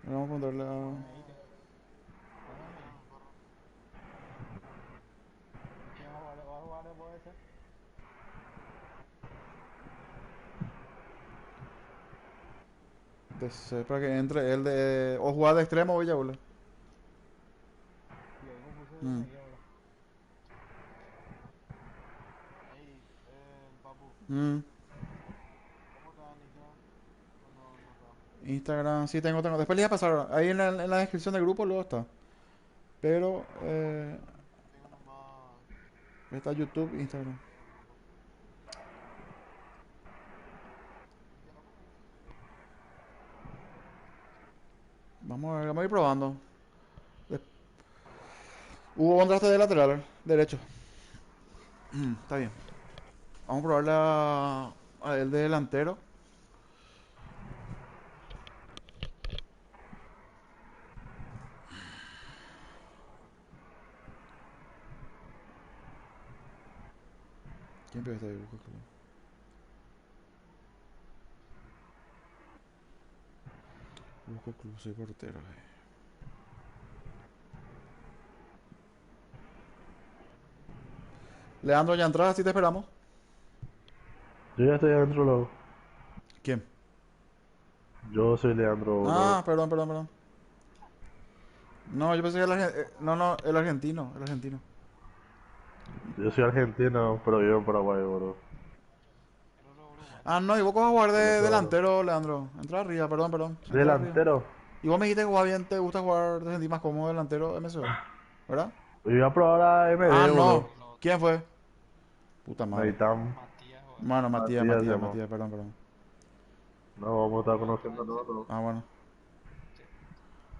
Vamos a preguntarle a... Poneme ahí que. Poneme ahí. ¿Y quién va a jugar después ese? Para que entre el de... O jugar de extremo o Villa, boludo. Y ahí me puse de Mm. medio ahora. Ey, papu, Mm. ¿cómo está en Instagram? ¿O no está? Instagram, sí, tengo. Después le voy a pasar. Ahí en la descripción del grupo luego está. Pero Tengo nomás está YouTube, Instagram. el grupo. Vamos a ir probando. De- Hugo contraste de lateral, derecho. Está bien. Vamos a probarle a el de delantero. ¿Quién empieza ahí? Busca Club. Busca Club, soy portero. Leandro, ya entras, así te esperamos. Yo ya estoy adentro, loco. ¿Quién? Yo soy Leandro, Ah, boludo. perdón. No, yo pensé que no, no, el argentino, el argentino. Yo soy argentino, pero vivo en Paraguay, boludo. Rolo uruguayo. Ah, no, y vos vas a jugar Por de eso, boludo. delantero, Leandro. Entra arriba, perdón. Entra arriba. Delantero. Y vos me dijiste que jugás bien, te gusta jugar, te sentís más cómodo delantero MSO, ¿verdad? Yo voy a probar a Ah, MD, no. boludo. El otro. ¿Quién fue? Puta madre. Naitam. Matías, weón. Bueno, Matías se llama. Matías, perdón. No, vamos a estar No, no conociendo es. nosotros. Ah, bueno. Sí.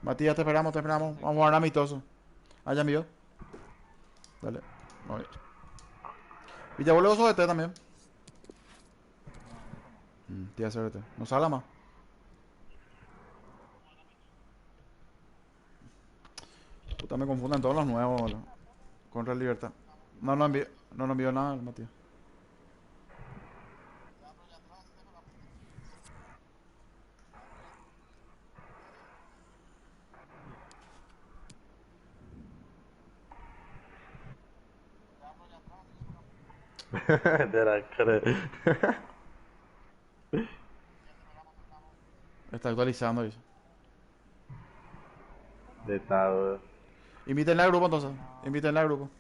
Matías, te esperamos, te No esperamos. sé Vamos a quién jugar es. amistoso. Ah, ya envió. Dale. Voy. Villabuelo sos de T también. No, de este no. Tía CRT. No sala más. Puta, me confunden todos los nuevos, boludo. Contra el Libertad. No envió nada el Matías. De la cre... Está actualizando, dice. De tal, Invítenle al grupo entonces. No, Invítenle al grupo.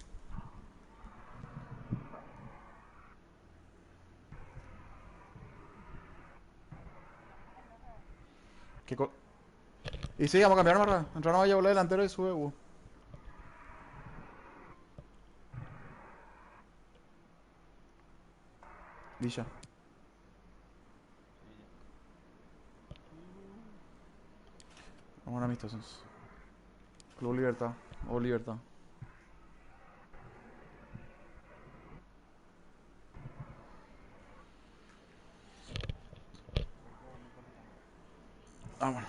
¿Qué co- Y sí, vamos a cambiar, marca. Entraron a Villabuelo delantero y sube Hugo. Villa. sí, ya. Vamos a amistosos. Club Libertad. O Libertad. Grupo metropolitano. Ah, bueno.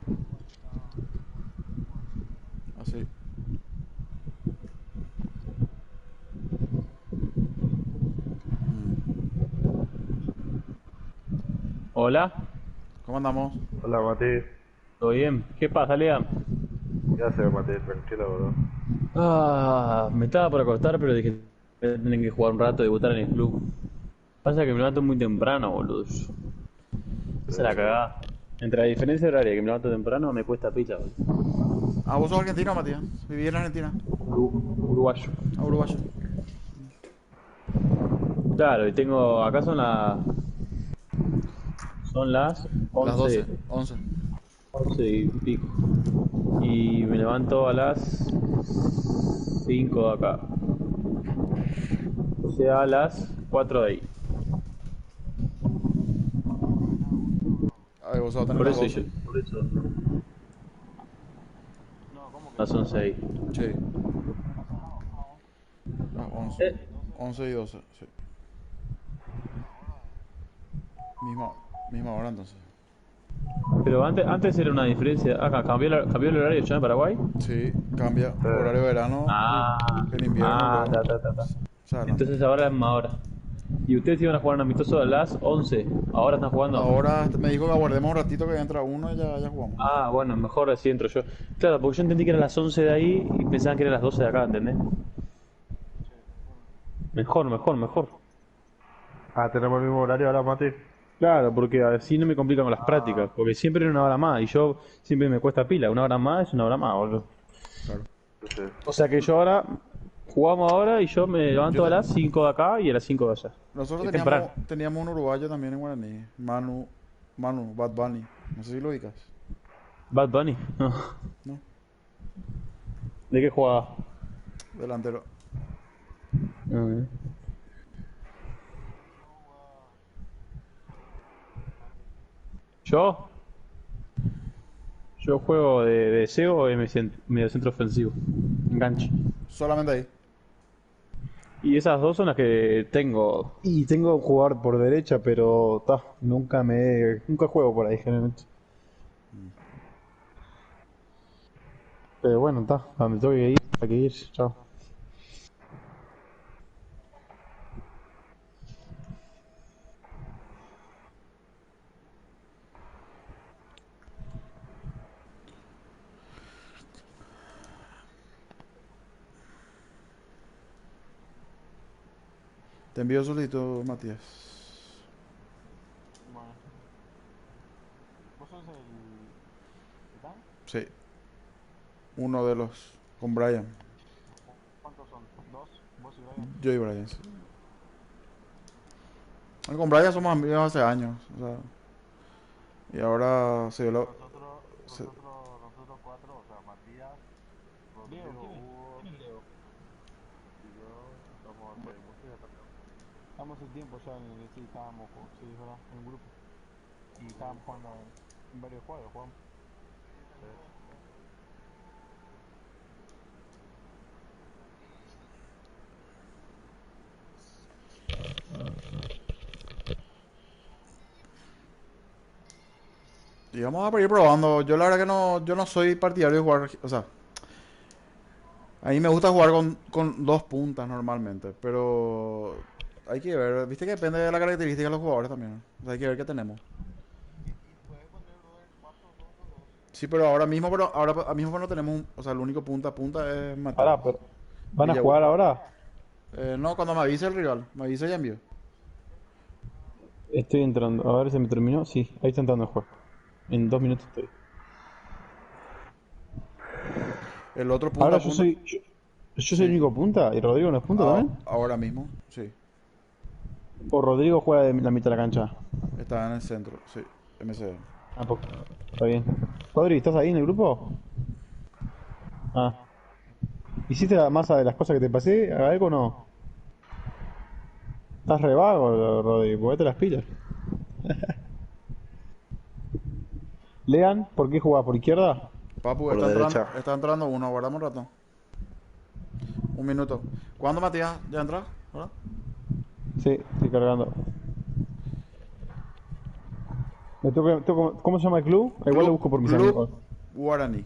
Igual está jugando. Así. Hola, ¿Cómo andamos? Hola, Mati. ¿todo bien? ¿Qué pasa, Lea? ¿Qué haces, Mati? Tranquilo, boludo. Me estaba por acostar, pero dije, voy a tener que jugar un rato, debutar en el club. Pasa que me levanto muy temprano, boludo. Esa Sí, es la cagada. Entre la diferencia horaria que me levanto temprano, me cuesta pila, boludo. Ah, vos sos argentino, Matías. Viví en Argentina. Uruguayo. Ah, uruguayo. Claro, y tengo, acá son las Las 12 11, 11. 11 y pico. Y me levanto a las 5 de acá. O sea, a las 4 de ahí. Buena, boludo. Ah, vos vas a tener Por las eso 12. yo, por eso. No, ¿cómo que? Las 11 ahí. Sí. 11, Eh, 11 y 12, sí. Misma hora entonces. pero antes era una diferencia. Acá cambió el horario ya en Paraguay. Sí, cambia. Sí. Horario de verano, Ah, el invierno luego. ta. Se adelanta. Entonces ahora es más hora. Y ustedes iban a jugar un amistoso a las 11. Ahora están jugando. Ahora me dijo que aguardemos un ratito que entra uno y ya jugamos. Ah, bueno, mejor así entro yo. Claro, porque yo entendí que eran las 11 de ahí y pensaban que eran las 12 de acá, ¿entendés? Mejor. Ah, tenemos el mismo horario ahora, Mati. Claro, porque así no me complican con las prácticas. Porque siempre era una hora más y yo siempre me cuesta pila. Una hora más es una hora más, boludo. Claro. Sí. O sea que yo ahora, jugamos ahora y yo me levanto Yo a las 5 de acá y a las 5 de allá. Nosotros Es temprano. teníamos un uruguayo también en Guaraní, Manu, Bad Bunny. No sé si lo ubicas. Bad Bunny. No. ¿No? ¿De qué jugaba? Delantero. Ah, ¿Yo? Yo juego de SEO y medio centro ofensivo. Enganche. Solamente ahí. Y esas dos son las que tengo. Y tengo que jugar por derecha, pero nunca juego por ahí generalmente. Pero bueno, me tengo que ir, hay que ir, chao. Te envío solito, Matías. Bueno. ¿Vos sos el Dan? Sí, uno de los. Con Brian. ¿Cuántos son? ¿Dos? ¿Vos y Brian? Yo y Brian, sí. Bueno, con Brian somos amigos hace años. O sea, y ahora se dio la. se- Nosotros cuatro, o sea, Matías, Rodrigo, Hugo ¿Quién es Leo? y yo, somos muchos ya también. Estamos hace tiempo ya en el sí, estábamos, sí, es verdad, en un grupo. Y estábamos jugando en varios juegos, jugamos. Y vamos a ir probando. Yo la verdad que no, yo no soy partidario de jugar. O sea, a mí me gusta jugar con dos puntas normalmente. Pero hay que ver. Viste que depende de la característica de los jugadores también. O sea, hay que ver qué tenemos. Sí, pero ahora mismo no tenemos o sea, el único punta es Mateo. Pará, pero ¿van a Villa- jugar ahora? No, cuando me avise el rival, me avise y envío. Estoy entrando, a ver si me terminó. Sí, ahí está entrando el juego. En 2 minutos estoy. El otro punta Ahora a yo punta. soy. Yo soy el único punta y Rodrigo no es punta también. Ahora mismo, sí. O Rodrigo juega de la mitad de la cancha. Está en el centro, sí. MCD. Ah, está bien. Rodri, ¿estás ahí en el grupo? Ah. ¿Hiciste la masa de las cosas que te pasé? ¿Algo o no? Estás re vago, Rodri, ponete las pilas. Lean, ¿por qué jugás por izquierda? Papu, Por derecha. está entrando uno, guardamos un rato. Un minuto. ¿Cuándo, Matías? ¿Ya entra? ¿Verdad? Sí, estoy cargando. ¿Cómo se llama el club? Igual lo busco por mis Club amigos. Guaraní.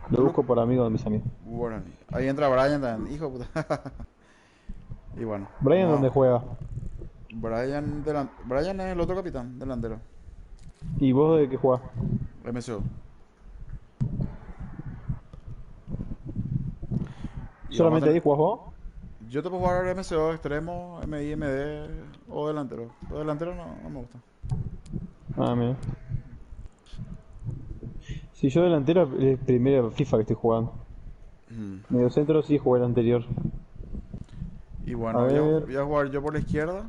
Lo busco por amigos de mis amigos. Guaraní. Ahí entra Brian también, hijo de puta. Y bueno. Brian, vamos ¿dónde juega? Brian es el otro capitán, delantero. ¿Y vos de qué jugás? MCO. Y vamos a ¿Solamente tener- ahí jugás vos? Yo te puedo jugar MCO, extremo, MI, MD o delantero. Pero delantero no me gusta. Ah, mira. Si yo delantero es el primer FIFA que estoy jugando. Medio centro sí jugué el anterior. Y bueno, A ver. voy a jugar yo por la izquierda.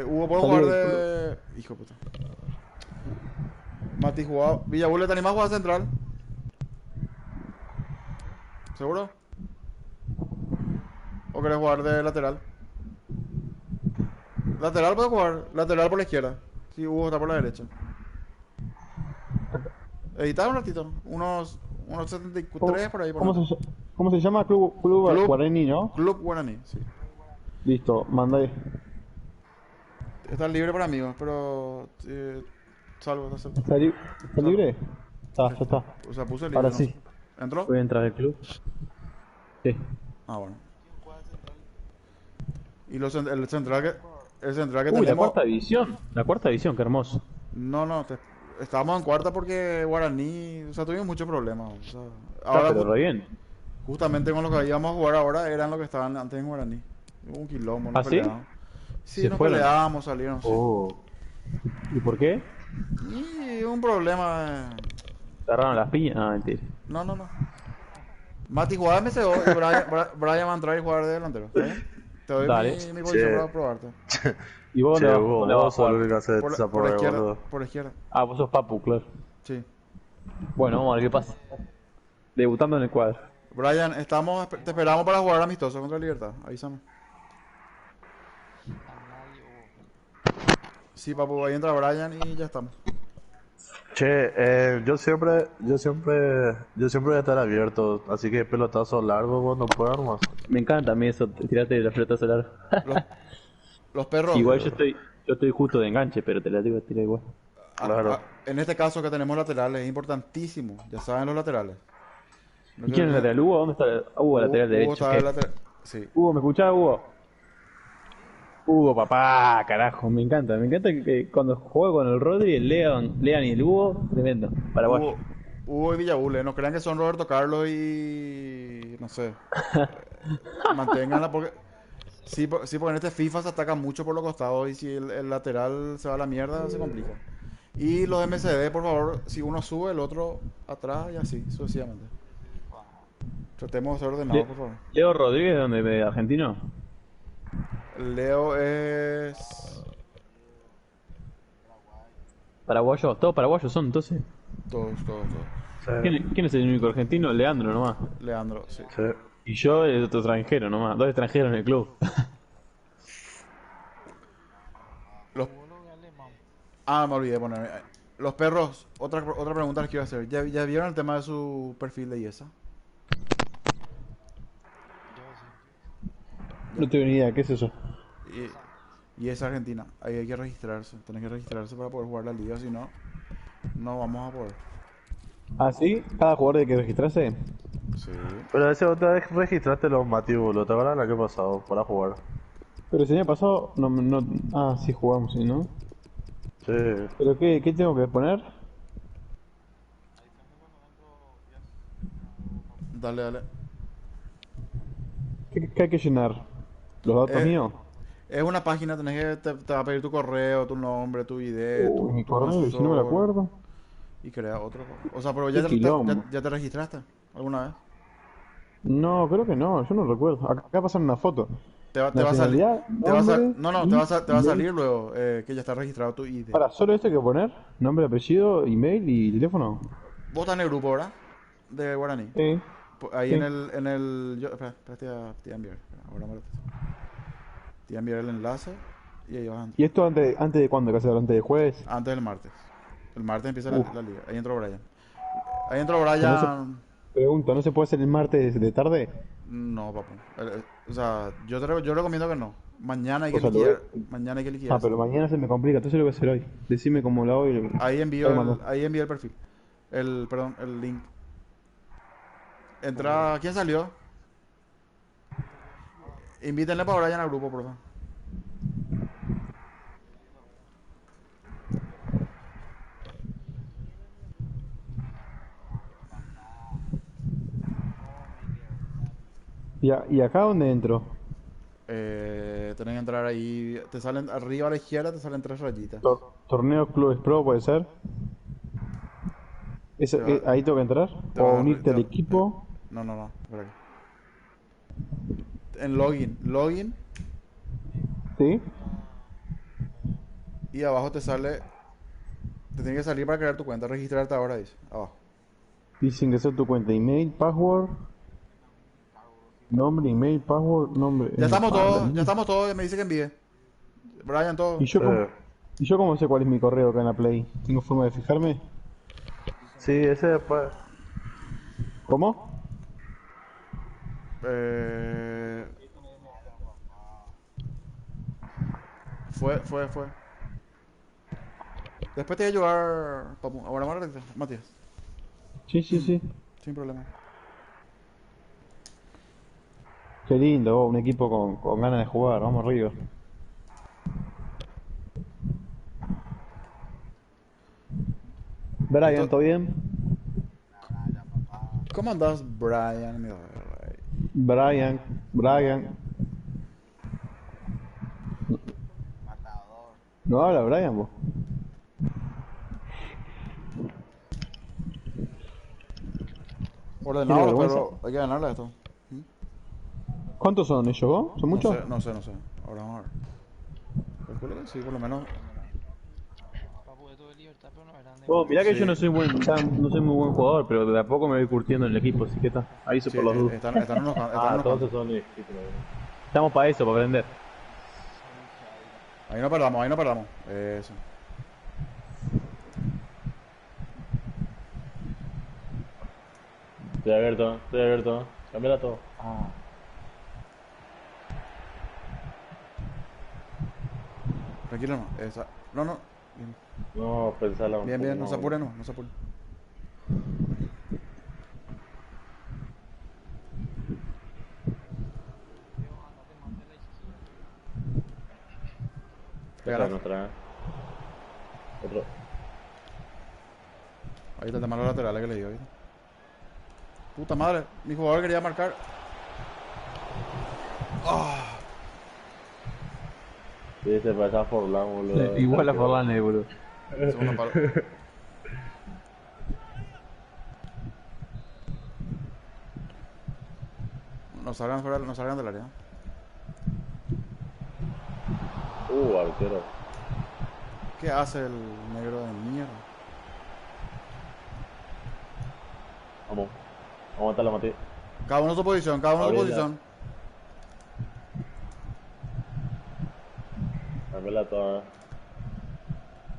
Hugo, ¿puedo Salió jugar de...? Hijo de puta. Mati jugaba... Villabule, ¿te animás a jugar central? ¿Seguro? ¿O querés jugar de lateral? Lateral puedo jugar. Lateral por la izquierda. Sí, Hugo está por la derecha. Editar un ratito. Unos 73 por ahí. Por ¿Cómo ahí. se, ¿Cómo se llama? Club Club- Guaraní, ¿no? Club Guaraní, sí. Listo, mandé. Está libre para amigos, pero salvo, está salvo. ¿Está libre? Está, ya está. O sea, puse libre. Ahora ¿no? sí. ¿Entró? Voy a entrar al club. Sí. Ah, bueno. Y el central que Uy, la tenemos. cuarta división. La cuarta división, qué hermoso. No, estábamos en cuarta porque Guaraní, o sea, tuvimos muchos problemas. O sea, Está, ahora pero re bien. justamente con los que íbamos a jugar ahora eran los que estaban antes en Guaraní. Hubo un quilombo, nos ¿Ah, sí? peleábamos. Sí, ¿Se nos fueron? peleábamos, salieron, sí. Oh. ¿Y por qué? Y un problema. Cerraron las piñas. Ah, mentira. No. Mati jugaba de MCO y Brian va a entrar y jugar de delantero. ¿Está bien? Te doy Dale. mi posición Sí. para probarte. ¿Y vos Che, dónde Hugo, dónde vas a vos sos el jugar? único que hace Por esa la prueba, izquierda. boludo. Por la izquierda. Ah, vos sos Papu, claro. Sí. Bueno, vamos a ver qué pasa. Debutando en el cuadro. Brian, te esperamos para jugar amistoso contra Libertad. Avísame. Sí, papu, ahí entra Brian y ya estamos. Che, yo siempre voy a estar abierto, así que pelotazo largo cuando pueda nomás. Me encanta a mí eso, tirate la pelota solar. Los, los perros. Igual yo estoy justo de enganche, pero te la digo a tirar igual. Claro. En este caso que tenemos laterales es importantísimo. Ya saben los laterales. No ¿Y creo quién es el que- lateral? ¿Hugo? ¿Dónde está? Hugo, lateral Hugo derecho. estaba ¿Qué? de lateral. Sí. Hugo, ¿me escuchás, Hugo? Hugo, papá, carajo, me encanta que cuando juego con el Rodri, el Lean y el Hugo, tremendo, paraguayo. Hugo y Villabule, no crean que son Roberto Carlos y no sé. Manténganla porque sí, porque en este FIFA se ataca mucho por los costados y si el lateral se va a la mierda se complica. Y los MCD, por favor, si uno sube, el otro atrás y así, sucesivamente. Tratemos de ser ordenados, por favor. Leo Rodríguez, ¿de argentino? Leo es... Paraguayo, todos paraguayos son entonces. Todos. Sí, ¿Quién es el único argentino? Leandro nomás. Leandro, sí. sí. Y yo el otro extranjero nomás, dos extranjeros en el club. Los... Ah, me olvidé de poner. Los perros, otra pregunta les quiero hacer. ¿Ya vieron el tema de su perfil de IESA? No tengo ni idea, ¿qué es eso? Y es Argentina. Ahí hay que registrarse. Tenés que registrarse para poder jugar la liga, si no, no vamos a poder. ¿Ah, sí? ¿Cada jugador hay que registrarse? Sí. Pero ese otra vez registraste los Mati, boludo, ¿te acuerdas la que pasado para jugar? Pero el año pasado no... Ah, sí jugamos, ¿sí, no? Sí. ¿Pero qué tengo que poner? Dale. ¿Qué hay que llenar? ¿Los datos míos? Es una página, te va a pedir tu correo, tu nombre, tu ID, Mi tu correo, y si no me lo sponsor, acuerdo. y crea otro. O sea, pero Qué quilombo. ya te registraste alguna vez. No, creo que no, yo no recuerdo. Acá pasan una foto. Te va a salir. Nacionalidad, No, te va a email. salir luego que ya está registrado tu ID. Para, ¿solo esto hay que poner? Nombre, apellido, email y teléfono. Vos estás en el grupo, ¿verdad? De Guaraní. Sí. Ahí Sí. en el espera, te voy a enviar. Espera, ahora me lo- te voy a enviar el enlace y ahí vas a entrar. ¿Y esto antes de cuándo? ¿Que hacer? ¿Antes de jueves? Antes del martes. El martes empieza la liga. Ahí entró Brian. No Pregunta, ¿no se puede hacer el martes de tarde? No, papu. O sea, yo recomiendo que no. Mañana hay que O sea, liquidar. Mañana hay que liquidar. Ah, pero mañana se me complica, entonces lo voy a hacer hoy. Decime cómo lo hago y... Ahí Ahí mando. ahí envío el perfil. Perdón, el link. Entra. ¿Quién salió? Invítenle para Brian al grupo, por favor. ¿Y acá dónde entro? Tenés que entrar ahí. Te salen arriba a la izquierda, te salen 3 rayitas. Torneo Clubes Pro, ¿puede ser? Te va- ¿Ahí tengo que entrar? te va ¿O a- unirte te al va- equipo? No. Espera aquí. En login. ¿Sí? Y abajo te sale. Te tiene que salir para crear tu cuenta. Registrarte ahora, dice. Abajo. Dice ingresar tu cuenta, email, password, nombre, email, password, nombre. Ya estamos todos. ¿no? Ya estamos todos. Me dice que envíe. Brian, todo. ¿Y yo, cómo, Eh. ¿Y yo cómo sé cuál es mi correo acá en la Play? ¿Tengo forma de fijarme? Sí, ese después. ¿Cómo? Eh, fue. Después te voy a ayudar, Papu. Ahora más ratito, Matías. Sí, sí, sí. Sin problema. Qué lindo, un equipo con ganas de jugar, vamos arriba. Brian, Esto, ¿todo bien? ¿Cómo andás, Brian? Mira, Brian, Brian. No habla Brian, vos. ¿Tiene ordenado, vergüenza? pero hay que ganarle esto. ¿Cuántos son ellos, vos? ¿Son No muchos? sé, no sé, no sé. Ahora vamos a ver. Calculo que sí, por lo menos. Papu, esto de libertad, pero no es grande. Oh, mirá que yo Sí, no soy muy buen jugador, pero de a poco me voy curtiendo en el equipo, así que está. Ahí sí, por los dudas. están unos, están Ah, unos todos cuantos. son estamos para eso, para aprender. Ahí no perdamos, ahí no perdamos. Eso. Estoy abierto, estoy abierto. Cámbiala todo. Tranquilo, no. Esa. No, no. Bien, No, pensala un bien, poco bien. No más, se apure, boludo. no. No se apure. Te Esta es ganas. nuestra, Otro. Ahí está el tema de los laterales que le digo, ¿viste? Puta madre. Mi jugador quería marcar. Sí, se pasa por la, boludo. Igual a Forlane, boludo. Segundo palo. No salgan fuera, no salgan del área. Arquero. ¿Qué hace el negro de mierda? Vamos. Vamos a matarla, Mati. Cada uno en su posición, cada uno en su Abrila. posición. Cámbiala toda.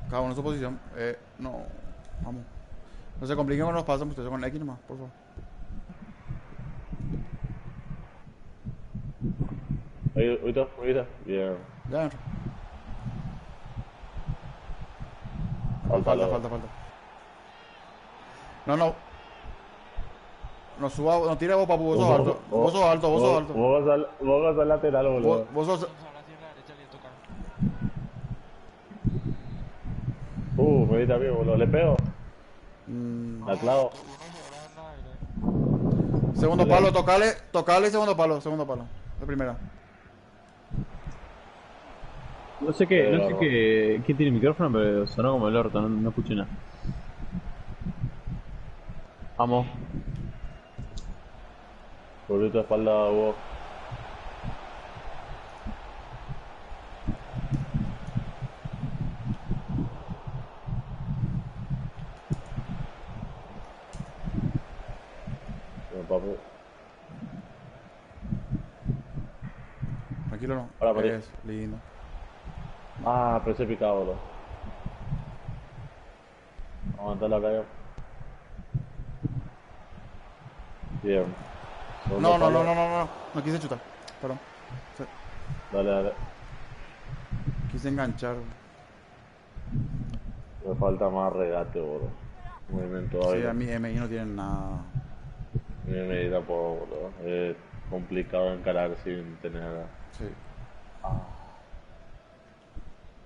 Cada uno en su posición. No. Vamos. No se compliquen con los pasos, ustedes con X nomás, por favor. Ahorita, ahorita. Bien. Ya entro. Al palo. Falta. No. No suba, no tire vos, papu, vos sos alto. Vos sos alto. Vos vas al lateral, boludo. Vos sos. Ahora sí, la derecha le toca. Me grita bien, boludo. Le pego. La clavo. Segundo palo, tocale segundo palo. De primera. No sé quién tiene el micrófono, pero sonó como el orto, no escuché nada. Vamos. Por tu espalda, vos. Papu. Tranquilo, no. Ahora, Mati. Es lindo. Pero ese picado, boludo. Aguanta la calle. Bien. Segundo No. palo. No quise chutar. Perdón. Dale. Quise enganchar. Me falta más regate, boludo. Movimiento Sí, aire. a mí MI no tienen nada. Me medida por, boludo. Es complicado encarar sin tener. Sí.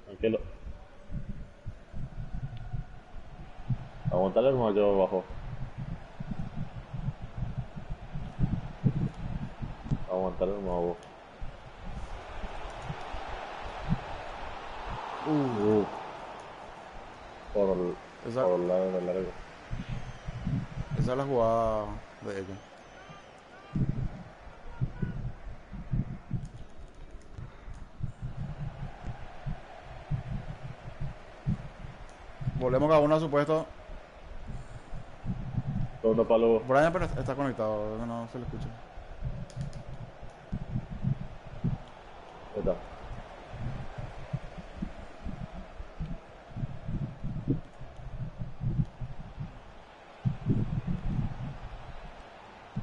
Tranquilo. Aguantale el mayo abajo. Aguantale el mago. Esa, Por el lado del largo. esa es la jugada de ellos. Volvemos cada uno a su puesto. Segundo palo. Brian pero está conectado, no se le escucha. Ahí está.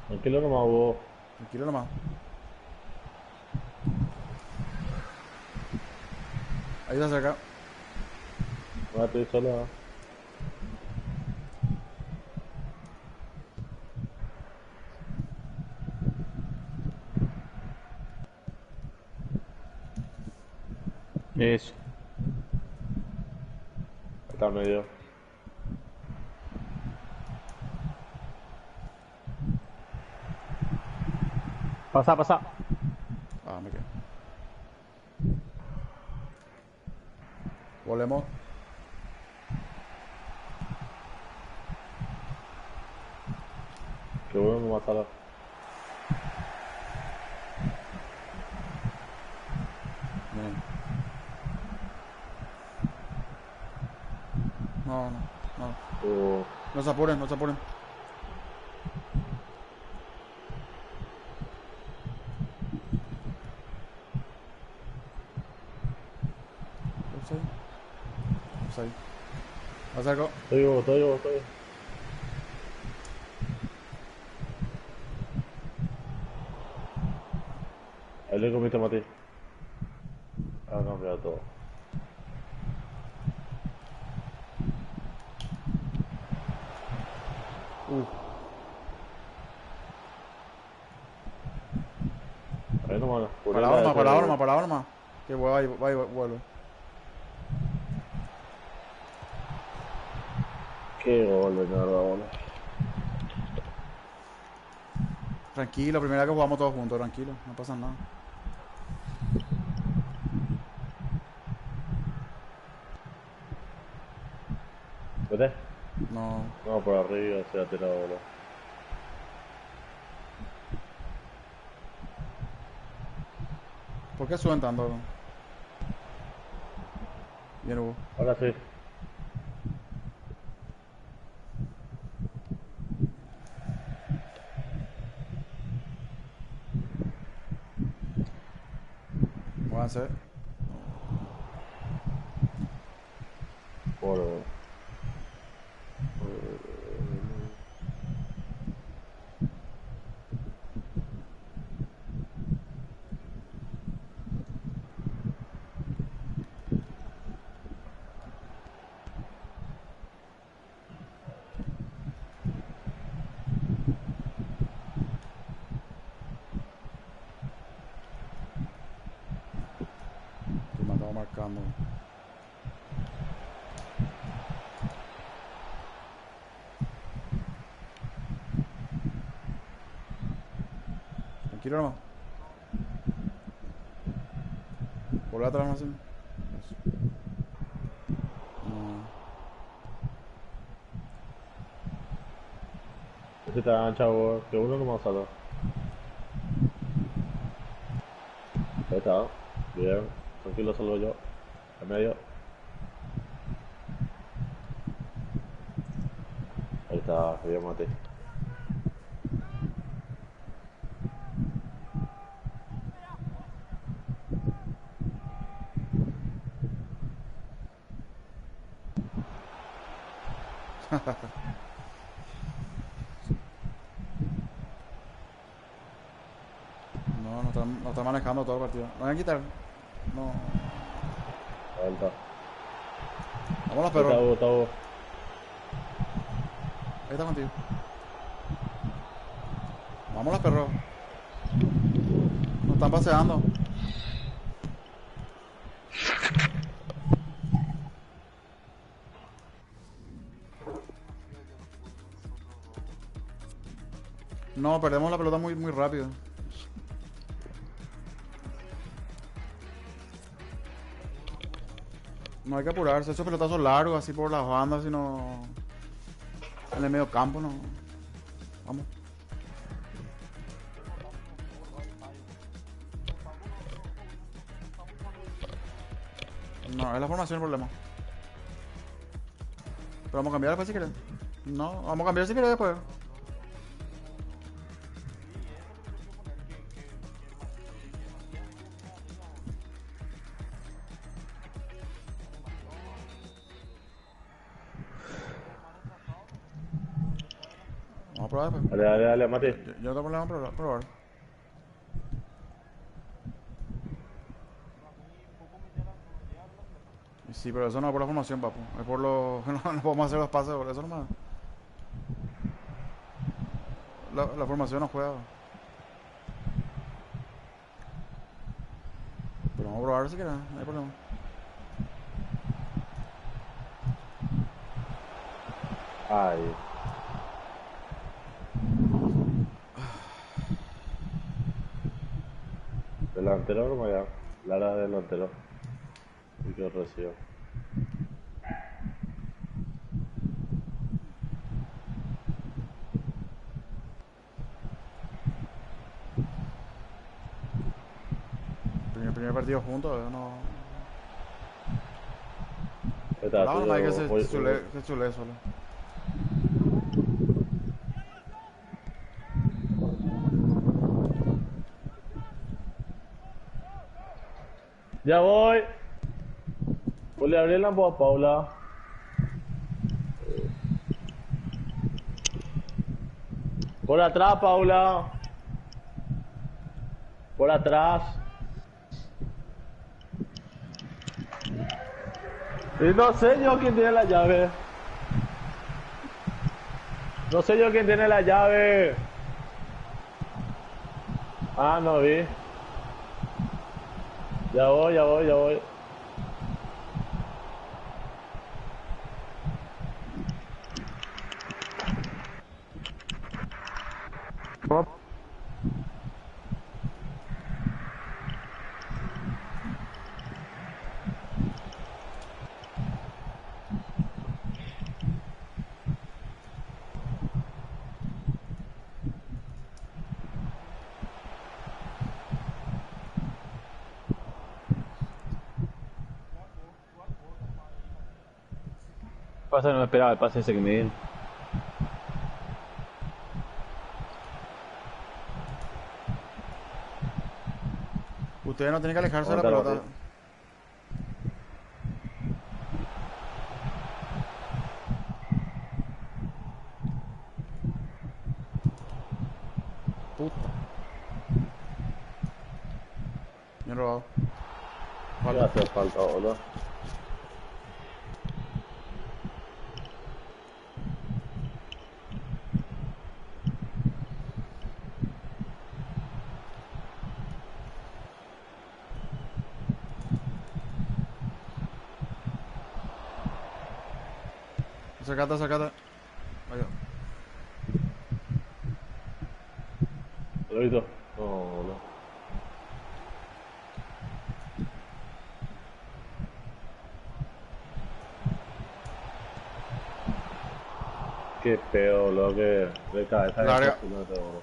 Tranquilo nomás vos. Tranquilo nomás. Ahí está cerca. No, estoy solo. Eso. Está medio. Pasa, pasa. Ah, me quedé. Volvemos. Que bueno, me mataron. Bien. No, no, no. No se apuren, no se apuren. Offside. Offside. Acerco. Estoy vivo, estoy vivo, estoy vivo. Ahí le comiste a Mati. Ah, no, mira todo. Ahí nomás, Parado nomás, parado nomás, parado nomás. Que va y vuelve. Qué gol, mierda, boludo. Tranquilo, primera vez que jugamos todos juntos, tranquilo, no pasa nada. ¿Vete? No. No, por arriba se ha tirado, boludo. ¿Por qué suben tanto? Bien, Hugo. Ahora sí. Muévanse. Por... Que me acabo marcando. Tranquilo nomás. Volver atrás más. Eso. No. Este está chavo, que uno nomás sale. Ahí está. Bien. Tranquilo, salvo yo. En medio. Ahí está, bien Mati. No, no está manejando todo el partido. ¿No van a quitar? No. Ahí está. Vámonos, Ahí está perros. Hugo, está Hugo. Ahí está contigo. Vámonos, perros. Nos están paseando. No, perdemos la pelota muy rápido. No hay que apurarse. Esos pelotazos largos, así por las bandas, sino en el medio campo, no. Vamos. No, es la formación el problema. Pero vamos a cambiar después si querés. No, vamos a cambiar si querés después. Vamos a probar después. Dale, dale, dale, Mati. Yo no tengo problema en probar. Sí, pero eso no es por la formación, papu. Es por lo... No, no podemos hacer los pases, por eso nomás. La formación no juega. Pero vamos a probar si quieres, no hay problema. Ay. Delantero, no ya. Lara delantero. Y que recibo. Primer partido juntos, no... Está Hablaba nomás de que hoy- se chule solo. Ya voy. Pues le abrí la voz a Paula. Por atrás, Paula. Por atrás. Y no sé yo quién tiene la llave. No sé yo quién tiene la llave. Ah, no vi. Ya voy, ya voy, ya voy. Pasa, no me esperaba el pase ese que me dieron. Ustedes no tienen que alejarse de la Aguanta, pelota. Puta. Bien robado. ¿Qué hace falta, boludo? Sacate, sacate. Vaya. ¿Lo he visto? No, boludo. Qué feo, boludo, que de cabeza de Larga. fascinante, boludo.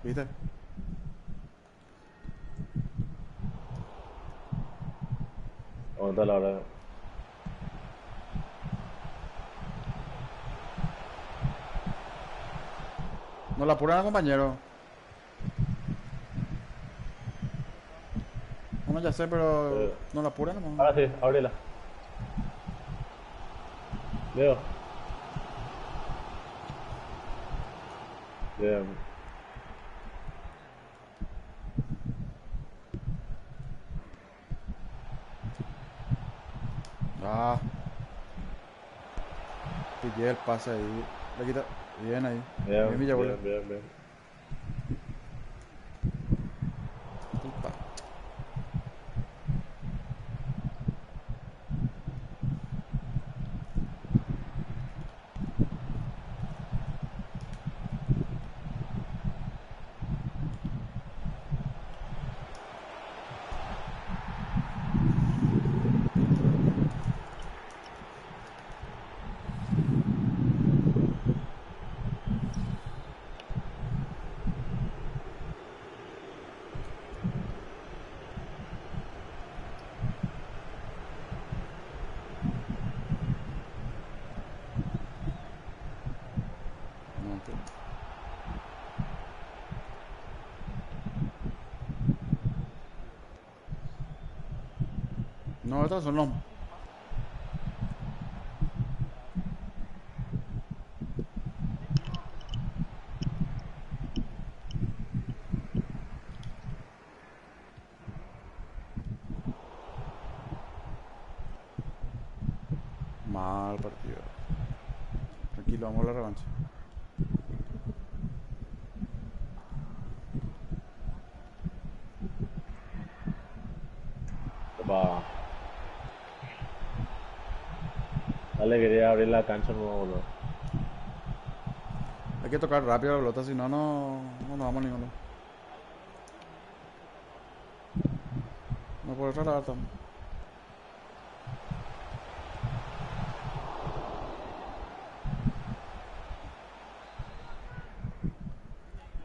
¿Viste? Aguanta la hora. No la apuran, compañero. Bueno, ya sé, pero no la apuran nomás. Ahora sí, ábrela. Leo. Bien. Ah. Pillé el pase ahí. Le quita. Bien ahí. Bien, Villabuena. bien, bien. Puta. No, no, estos son los. Mal partido. Tranquilo, vamos a la revancha. Opa. Dale, quería abrir la cancha nuevo, boludo. Hay que tocar rápido la pelota, si no, no nos vamos a ningún lado. No puedo trasladar también.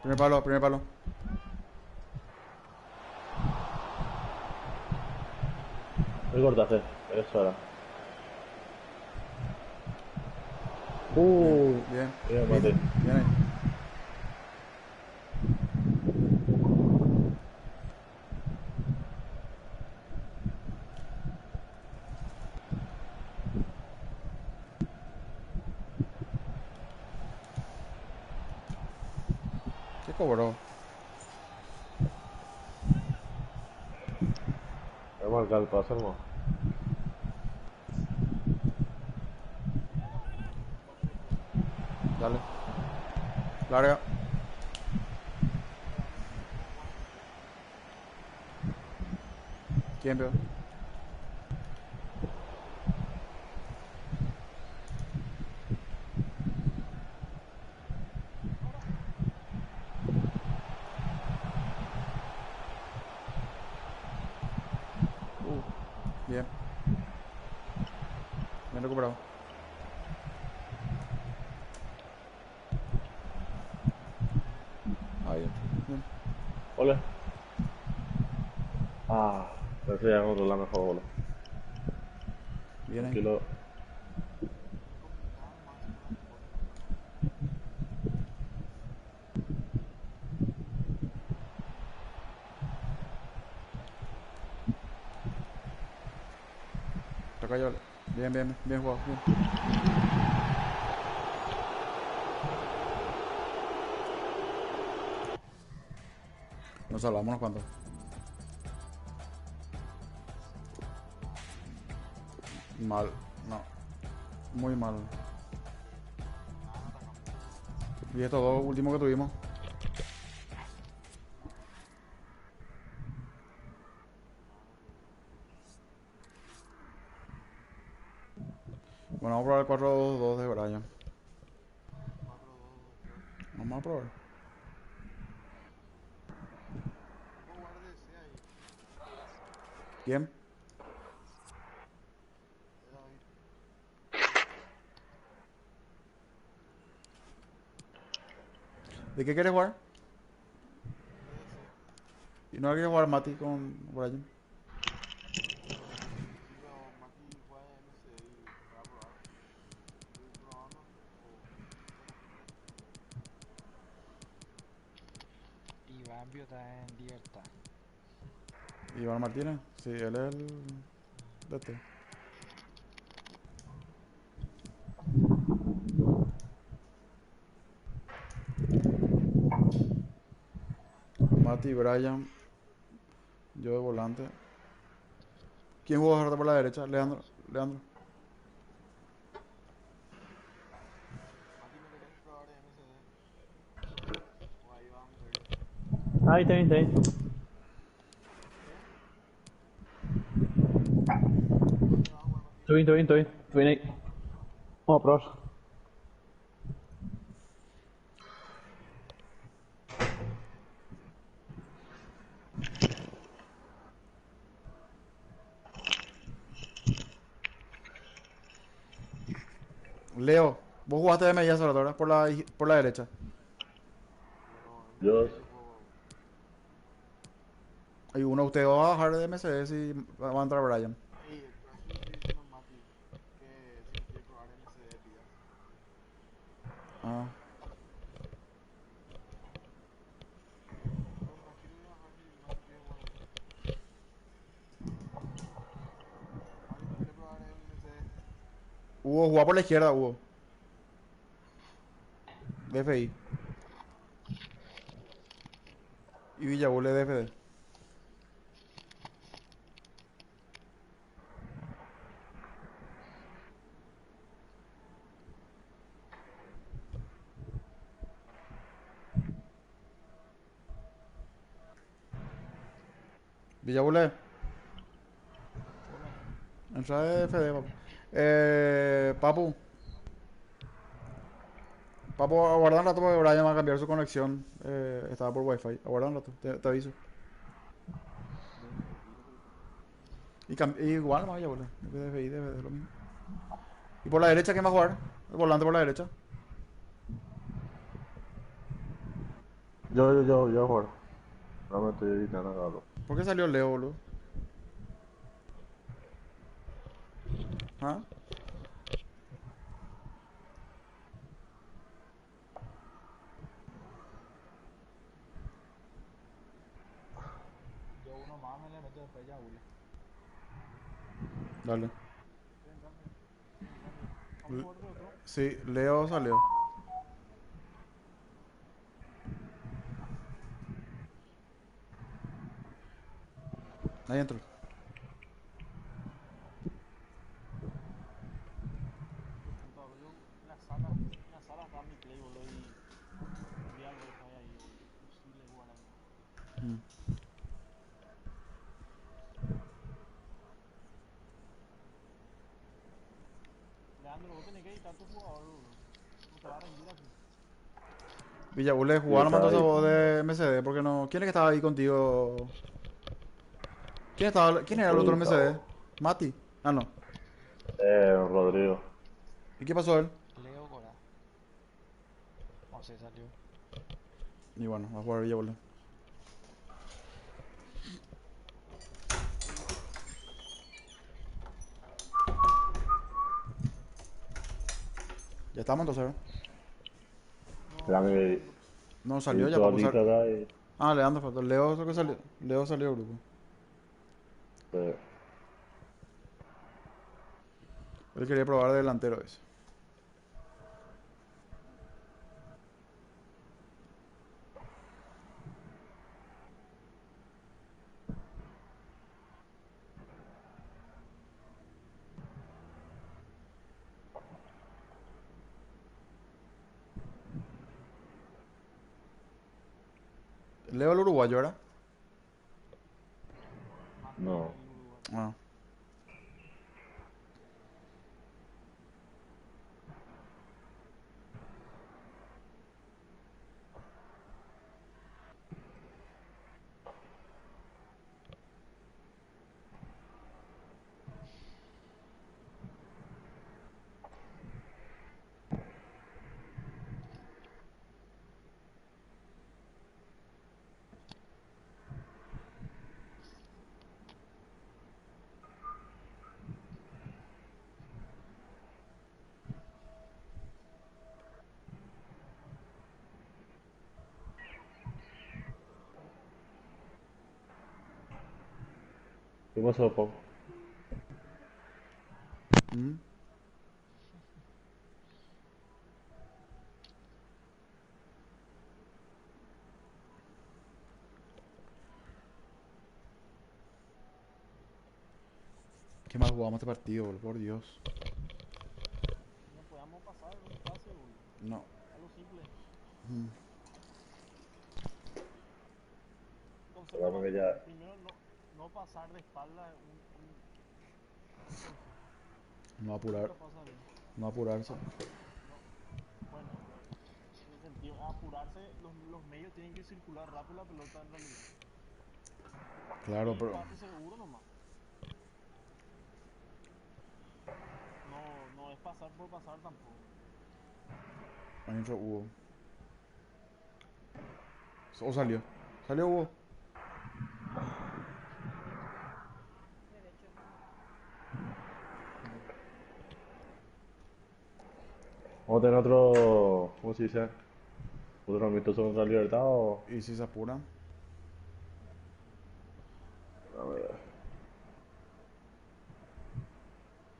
Primer palo, primer palo. Me cortaste, eso era. Bien, Bien, bien, mate. bien ahí. ¿Qué cobró? Voy a marcar el paso, hermano. Dale. Larga. ¿Quién veo? Bien. Bien recuperado. Ahí. Bien. Ole. Ah, parece que ya controla mejor, boludo. Bien ahí. Tranquilo. Toca yo. Bien, bien, bien jugado. Bien. Nos salvamos unos cuantos. Mal. No. Muy mal. Y estos dos últimos que tuvimos. Bueno, vamos a probar el 4-2-2 de Brian. Vamos a probar. ¿Quién? ¿De qué quieres jugar? ¿Y no quieres jugar Mati con Brian? Iván está en libertad. Iván Martínez. Sí, él es el DT. Mati, Brian. Yo de volante. ¿Quién jugó ahora por la derecha? Leandro. Leandro. Ahí está bien, está bien. Estoy bien, estoy bien, estoy bien. Estoy bien ahí. Vamos a probar. Leo, vos jugaste de media sola, ¿verdad? Por la derecha. Yo, Y uno de ustedes va a bajar de MCS y va a entrar Brian. Ah, Hugo, juega por la izquierda, Hugo. DFI. Y Villabule DFD. Villabule, Hola. entra de FD, papu. Papu, Papu, aguarda un rato porque Brian va a cambiar su conexión. Estaba por wifi. Aguarda un rato, te aviso. Y igual más Villabule. DFI, DFD, lo mismo. Y por la derecha, ¿quién va a jugar? El volante por la derecha. Yo, Jorge. No me estoy editando algo. ¿Por qué salió Leo, boludo? ¿Ah? Yo uno más me le meto después ya, Ule. Dale. Estoy entrando ya. Estoy entrando ya. Vamos a jugar de otro. Sí, Leo salió. Ahí entró. Qué puta, boludo. Yo en la sala está mi play, boludo, y prendí al wifi ahí, boludo. Imposible jugar ahí. Mm. Leandro, vos tenés que editar tu jugador, boludo. No te va a rendir así. Villabule, Sí, jugar mandó estaba esa ahí. voz de MCD, porque no. ¿Quién es que estaba ahí contigo? ¿Quién No era el puedo otro editar, MCD? boludo. Mati. Ah, no. Rodrigo. ¿Y qué pasó él? Leo Cora. O se salió. Y bueno, va a jugar Villabule. Ya estamos entonces, ¿eh? No, Ya falta me Leandro. No salió ya edito para usar. ahorita acá y... Ah, Leandro faltó. Leo creo que No, salió. Leo salió del grupo. eh, Él quería probar de delantero ese. Leo el uruguayo, ¿verdad? Mati no. el uruguayo. Ah. ¿Qué pasó, Pau? Mm. Qué mal jugamos este partido, boludo, por Dios. No podíamos pasar un pase, boludo. No. Algo simple. Mm. Concepto Perdóname que básico. ya... Primero, no pasar de espalda un concepto. No apurar. Nunca pasa bien. No apurarse. No, bueno, en el sentido, apurarse, los medios tienen que circular rápido la pelota en realidad. Claro, Y pero. pase seguro nomás. No es pasar por pasar tampoco. Ahí entró Hugo. O salió. Salió Hugo. Vamos a tener otro... ¿Cómo se dice? ¿Otro amistoso contra Libertad o...? Y si se apuran. A ver...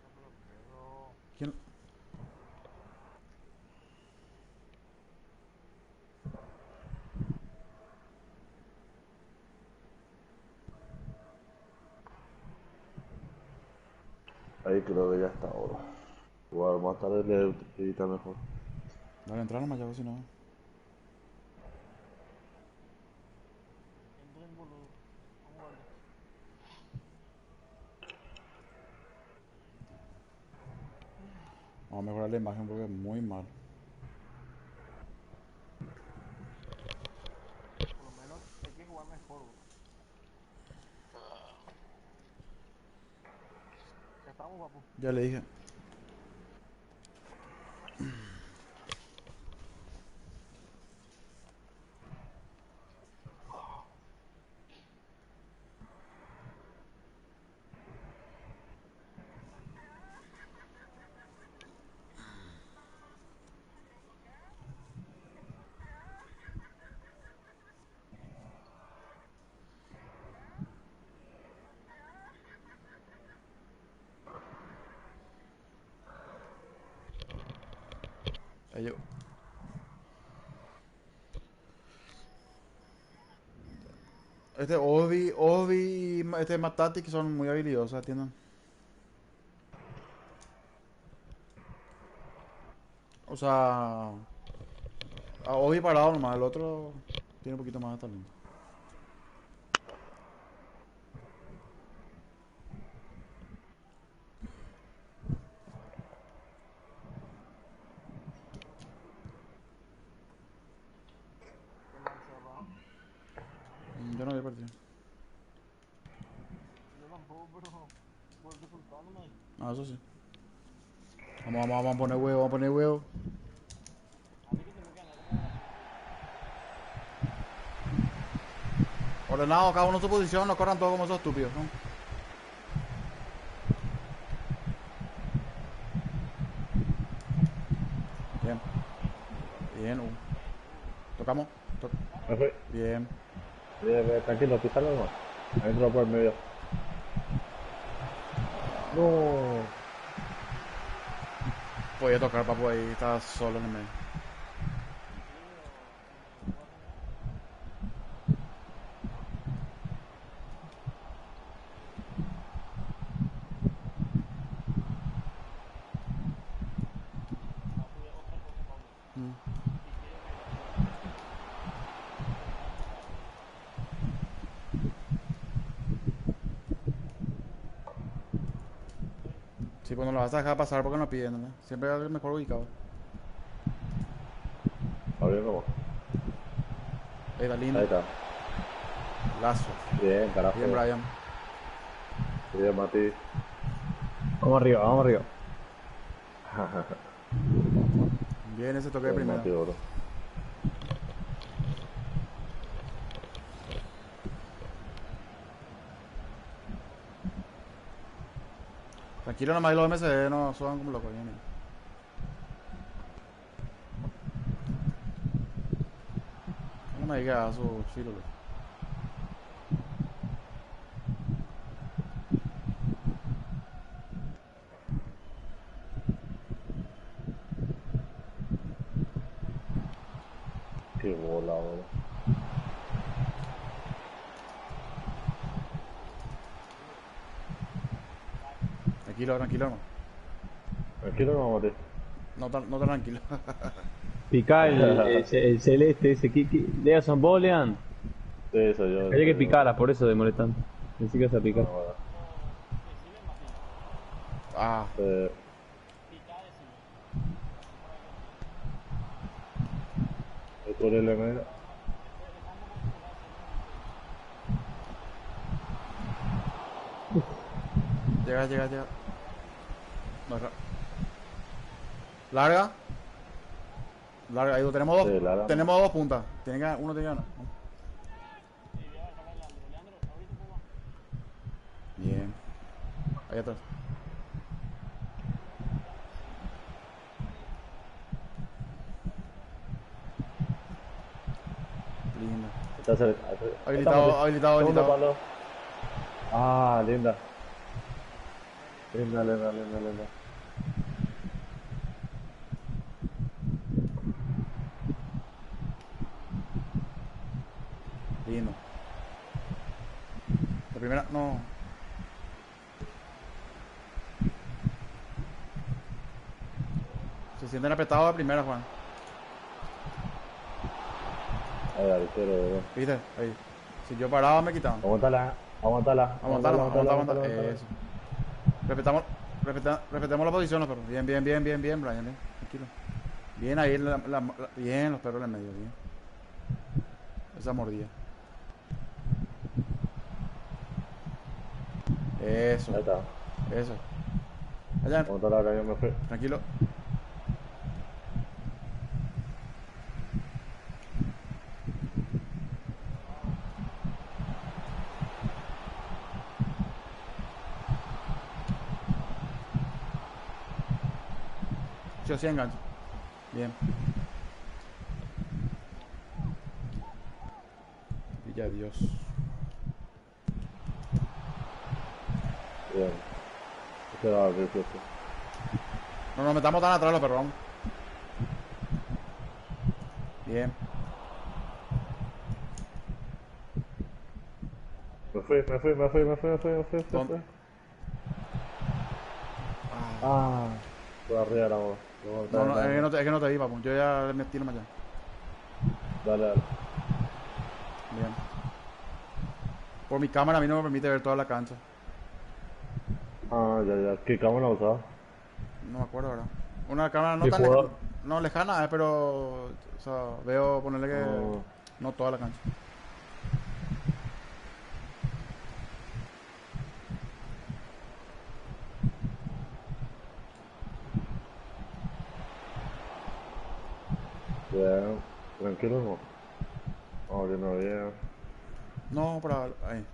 No, pero perro. ¿Quién? Ahí creo que ya está ahora. Igual más tarde le edita mejor. Dale, entrar nomás ya, si no. Entren, boludo. Vamos a jugar ya. Vamos a mejorar la imagen porque es muy mal. Por lo menos hay que jugar mejor, bro. Ya estamos, papu. Ya le dije. Ahí yo. Obi y este Matati que son muy habilidosos, ¿entienden? O sea, a Obi parado nomás, el otro tiene un poquito más de talento. Qué mal cerrado. Yo no vi el partido. Yo tampoco, pero por el resultado no me dijo. Ah, eso sí. Vamos a poner huevo, vamos a poner huevo. A mí que se me queda, ¿cómo van a hacer? Ordenado, cada uno en su posición, no corran todos como esos estúpidos, ¿no? Bien. Bien, tocamos. Me fui. Bien. Tranquilo, písalo nomás. Entro por el medio. No. Podía tocar, papu, ahí estaba solo en el medio. Mm. Sí, pues no lo vas a dejar pasar porque no piden, ¿no? Siempre es el mejor ubicado. Abrió como. Ahí está lindo. Ahí está. Lazo. Bien, carajo. Bien, Brian. Bien, Mati. Vamos arriba, vamos arriba. Bien ese toque de Bien, primera. Mati, bro. Tranquilo nomás, y los MCD no suban como locos. Bien, bien. No me digas su filo, loco. Qué bola, bro. Tranquilo, tranquilo, hermano. Tranquilo, no, Mati. No tan tranquilo. Pica el celeste ese. Lea son vos, Lean. Sí, eso yo. Hay que picarlas, por eso demoré tanto. Pensé que ibas a picar. Bueno, Ah, tú eres el medio. llega. No, larga. Larga, ahí tenemos dos. Sí, larga. Tenemos dos puntas. Uno tiene que ganar. Bien. Ahí atrás. Linda. Está cerca. Habilitado. Segundo palo. Ah, linda. Linda. Lindo. La primera, no. Se sienten apretados la primera, Juan. Ahí, arquero, bro. ¿Viste? Ahí. Si yo paraba, me quitaban. Aguántala. Aguantala. Eso. Respetamos. Respetemos la posición, los perros. Bien, bien, bien, bien, bien, Brian, bien. Tranquilo. Bien ahí, bien, los perros en el medio, bien. Esa mordida. Eso, Ahí está. eso. Allá, ¿Cómo está la calle? Me fui. tranquilo. Sí, así engancho. Bien. Villa Dios. Bien. Este va a abrir, fiesta. No nos metamos tan atrás, los perros, vamos. Bien. Me fui. ¿Dónde? Ah, por arriba la voz. No, no, es que no te vi, papu. Yo ya me tiro más allá. Dale. Bien. Por mi cámara a mí no me permite ver toda la cancha. Ah, ya. ¿Qué cámara usaba? No me acuerdo ahora. Una cámara no ¿Qué tan jugador? no lejana, pero... O sea, veo ponerle que... Oh, No toda la cancha. bien. Tranquilo, no. Abriendo bien. No, para... Ahí.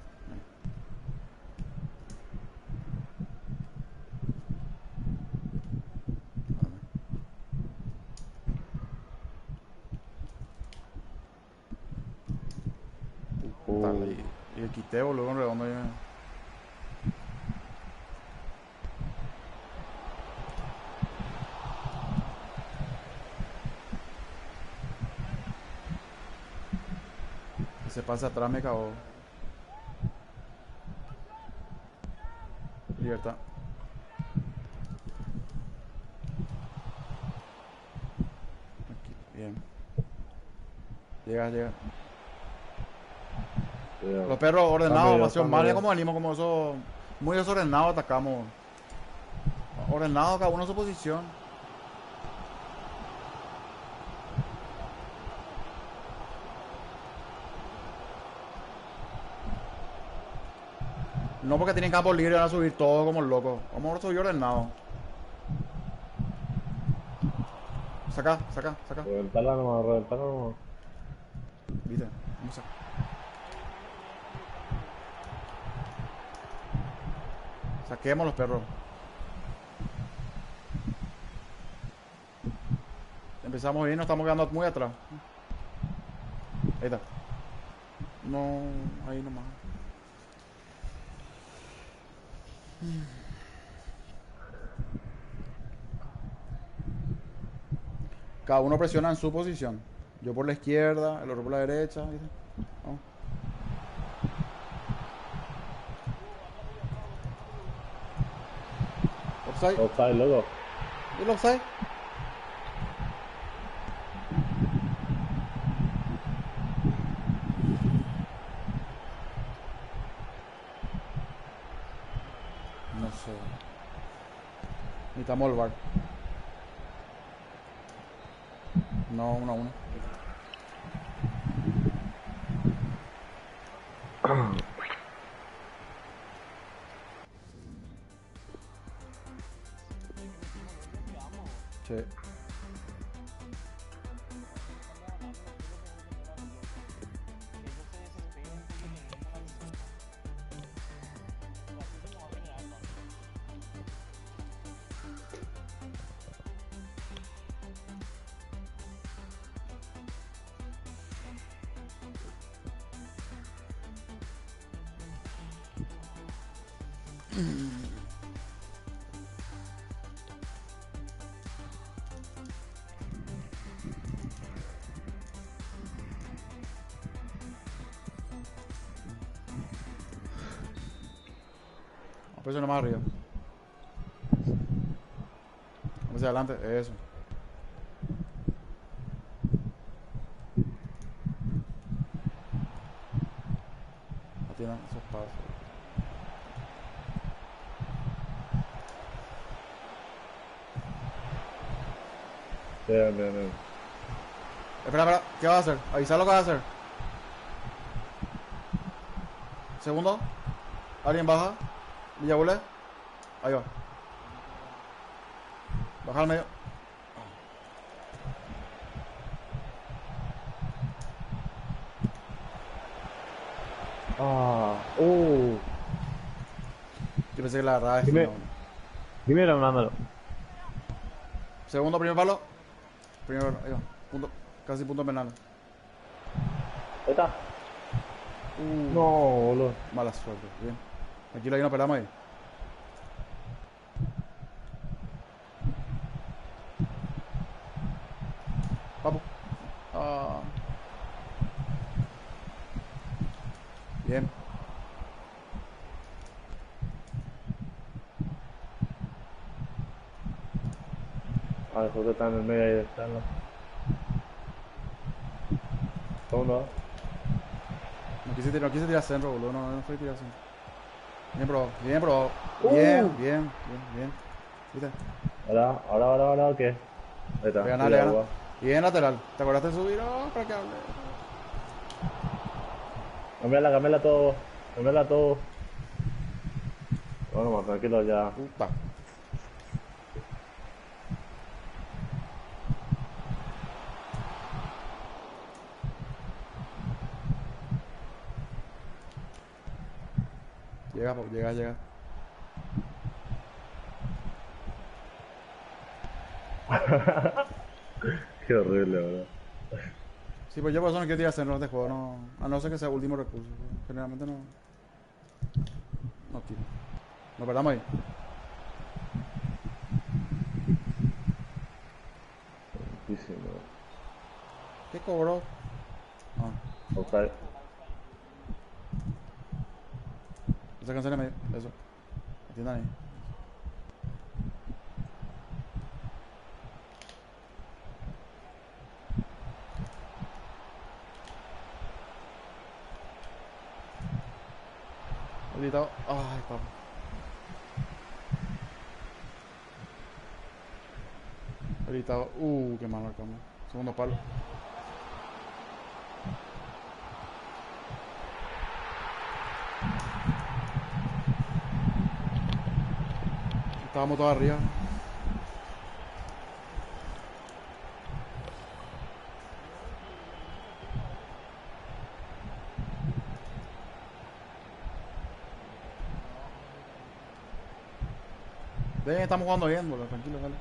Tal, y el quité, boludo, en redondo. Ese pase atrás me cagó. Libertad. Tranquilo, bien. Llega. Bien. Los perros ordenados, Cambio, demasiado mal. cambio. Es como venimos, como eso. Muy desordenado atacamos. Ordenado, cada uno en su posición. No porque tienen campo libre van a subir todo como locos. Vamos a subir ordenado. Saca. Reventala nomás. Viste, vamos a... Saquemos los perros. Empezamos bien, nos estamos quedando muy atrás. Ahí está. No, ahí nomás. Cada uno presiona en su posición. Yo por la izquierda, el otro por la derecha. ¿Viste? Vamos. Offside. Offside, loco. ¿Y el offside? No sé. Necesitamos el bar. No, 1-1. Sí. Presiona más arriba. Vamos hacia adelante, eso. Atiendan esos pasos. Bien, bien, bien. Espera, espera. ¿Qué vas a hacer? Avisar lo que vas a hacer. Segundo. Alguien baja. Villabule. Ahí va. Baja al medio. Ah, Yo pensé que la agarraba de Dime. esquina, boludo. Primero, mándalo. Segundo, primer palo. Primer palo. Ahí va. Punto. Casi punto penal. ahí está. No, boludo. Mala suerte. Bien. Aquí no pelamos ahí. Vamos. Ah. Bien. Ah, el juego está en el medio ahí de estarlo. Segundo. No quise tirar centro, boludo. No fue tirar centro. Bien probado. Bien probado. Bien. ¿Viste? Ahora, ¿qué? Ahí está. Le gana, Sí, le gana. agua. Bien lateral. ¿Te acordaste de subir? Para que hable. Cambiala todo. Cambiala todo. Bueno, más tranquilo ya. Puta. Llega, Pau, llega. Qué horrible, boludo. Sí, pues yo por eso no quiero tirar centro en este juego. No, a no ser que sea último recurso. Generalmente no. No tiro. Nos perdamos ahí. Muchísimo. ¿Qué cobró? Ah, Offside. esa canción en medio. Eso. Atiendan ahí. Habilitado. Ay, papá. Habilitado. Qué mal marcamos. Segundo palo. Estábamos todos arriba. Ven, estamos jugando bien, boludo. Tranquilo, dale.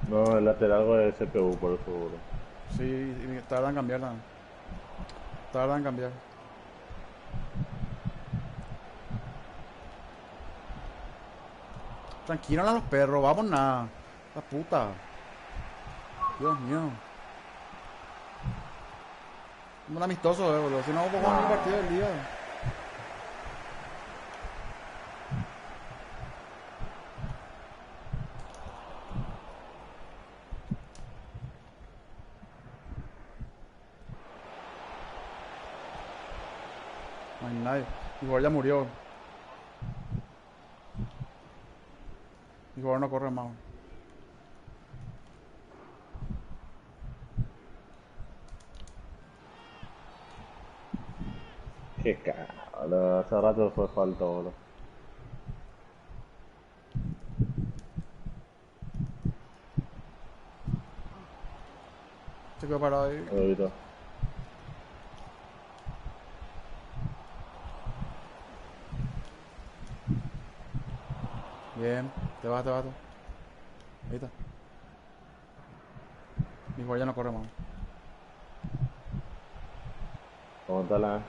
No, el lateral algo de CPU, por eso, boludo. Sí, y tardan en cambiar nada. Tardan en cambiar. Tranquilo a los perros, vamos nada. La puta. Dios mío. Un amistoso, boludo. Si no vamos a jugar un partido del día. No hay nadie. Mi jugador ya murió. Mi jugador no corre más. Qué cagado. Hace rato fue falta, boludo. Se quedó parado ahí. Ahorita. Bien. Te vas, te vas. Ahí está. Mi jugador ya no corre más. Aguantala,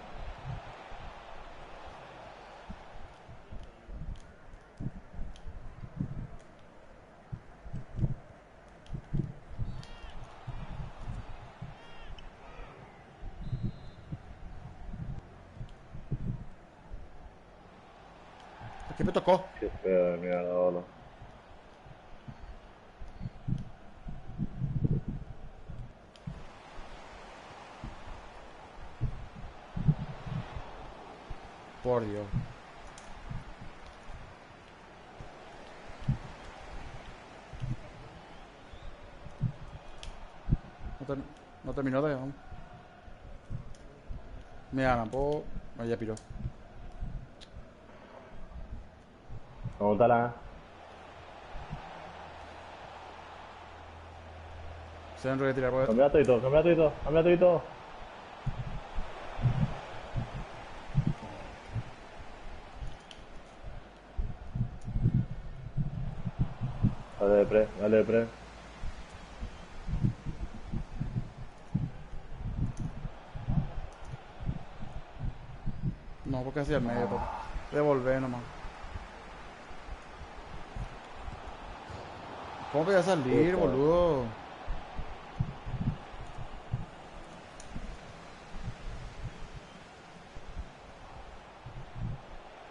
Aquí me tocó. Qué pedo de mierda, boludo. Por Dios. no terminó de, vamos. Me ganan, puedo... No, ya piró. Anótala. Se van a retirar por... Cambia todo, cambia todo, cambia todo. Dale de pre, dale de pre. No, porque hacia el medio, papá. Devolver nomás. ¿Cómo voy a salir, Puta. boludo?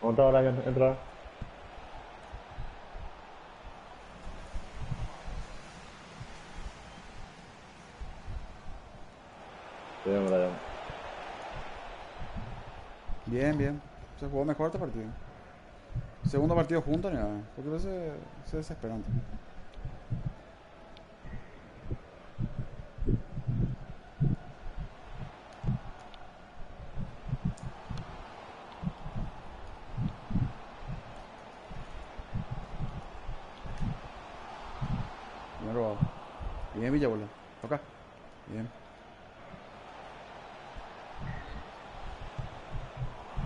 ¿Dónde está ahora que entra? Sí, me la llamo. Bien, bien. Se jugó mejor este partido. Segundo partido juntos, ni nada. Porque a veces se desesperan. Bien robado. Bien, Villabola. Toca. Bien.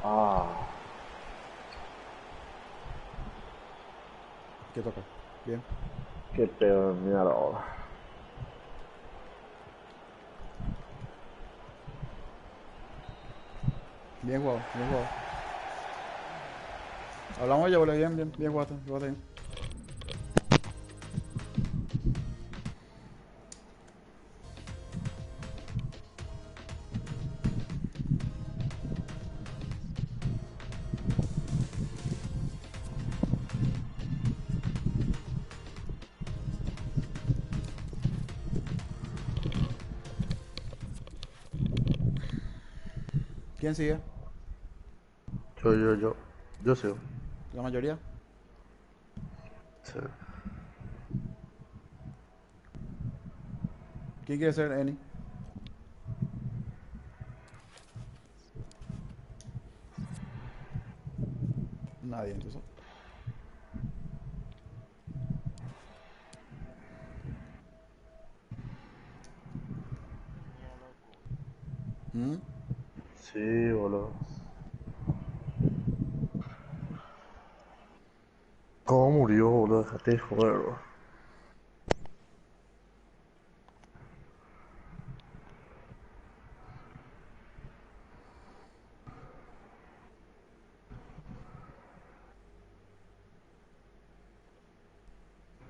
Ah, ¿Qué toca? Bien. qué pedo, mira ahora. Bien jugado, bien jugado. Hablamos de Villabola, bien, bien, bien jugado, bien. ¿Quién sigue? Yo sé. La mayoría. Sí. ¿Quién quiere ser Eni? Nadie, entonces. ¿Mm? Sí, boludo. ¿Cómo murió, boludo? Dejate de joder, bro.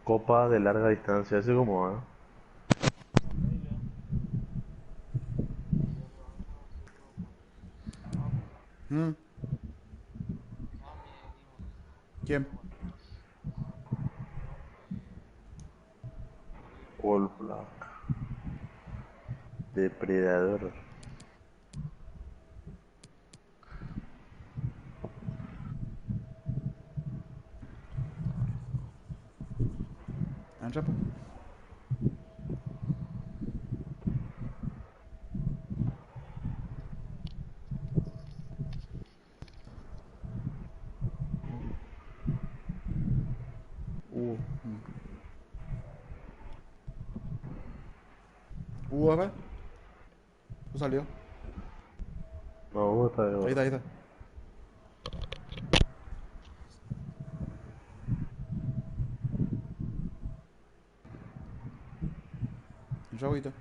Copa de larga distancia, ese como, ¿Mm? ¿Quién? All Black. Depredador. Entra, pues. Mm. A ver. ¿Tú salió? No, está de Ahí está, oro. ahí está. Entra, agüita.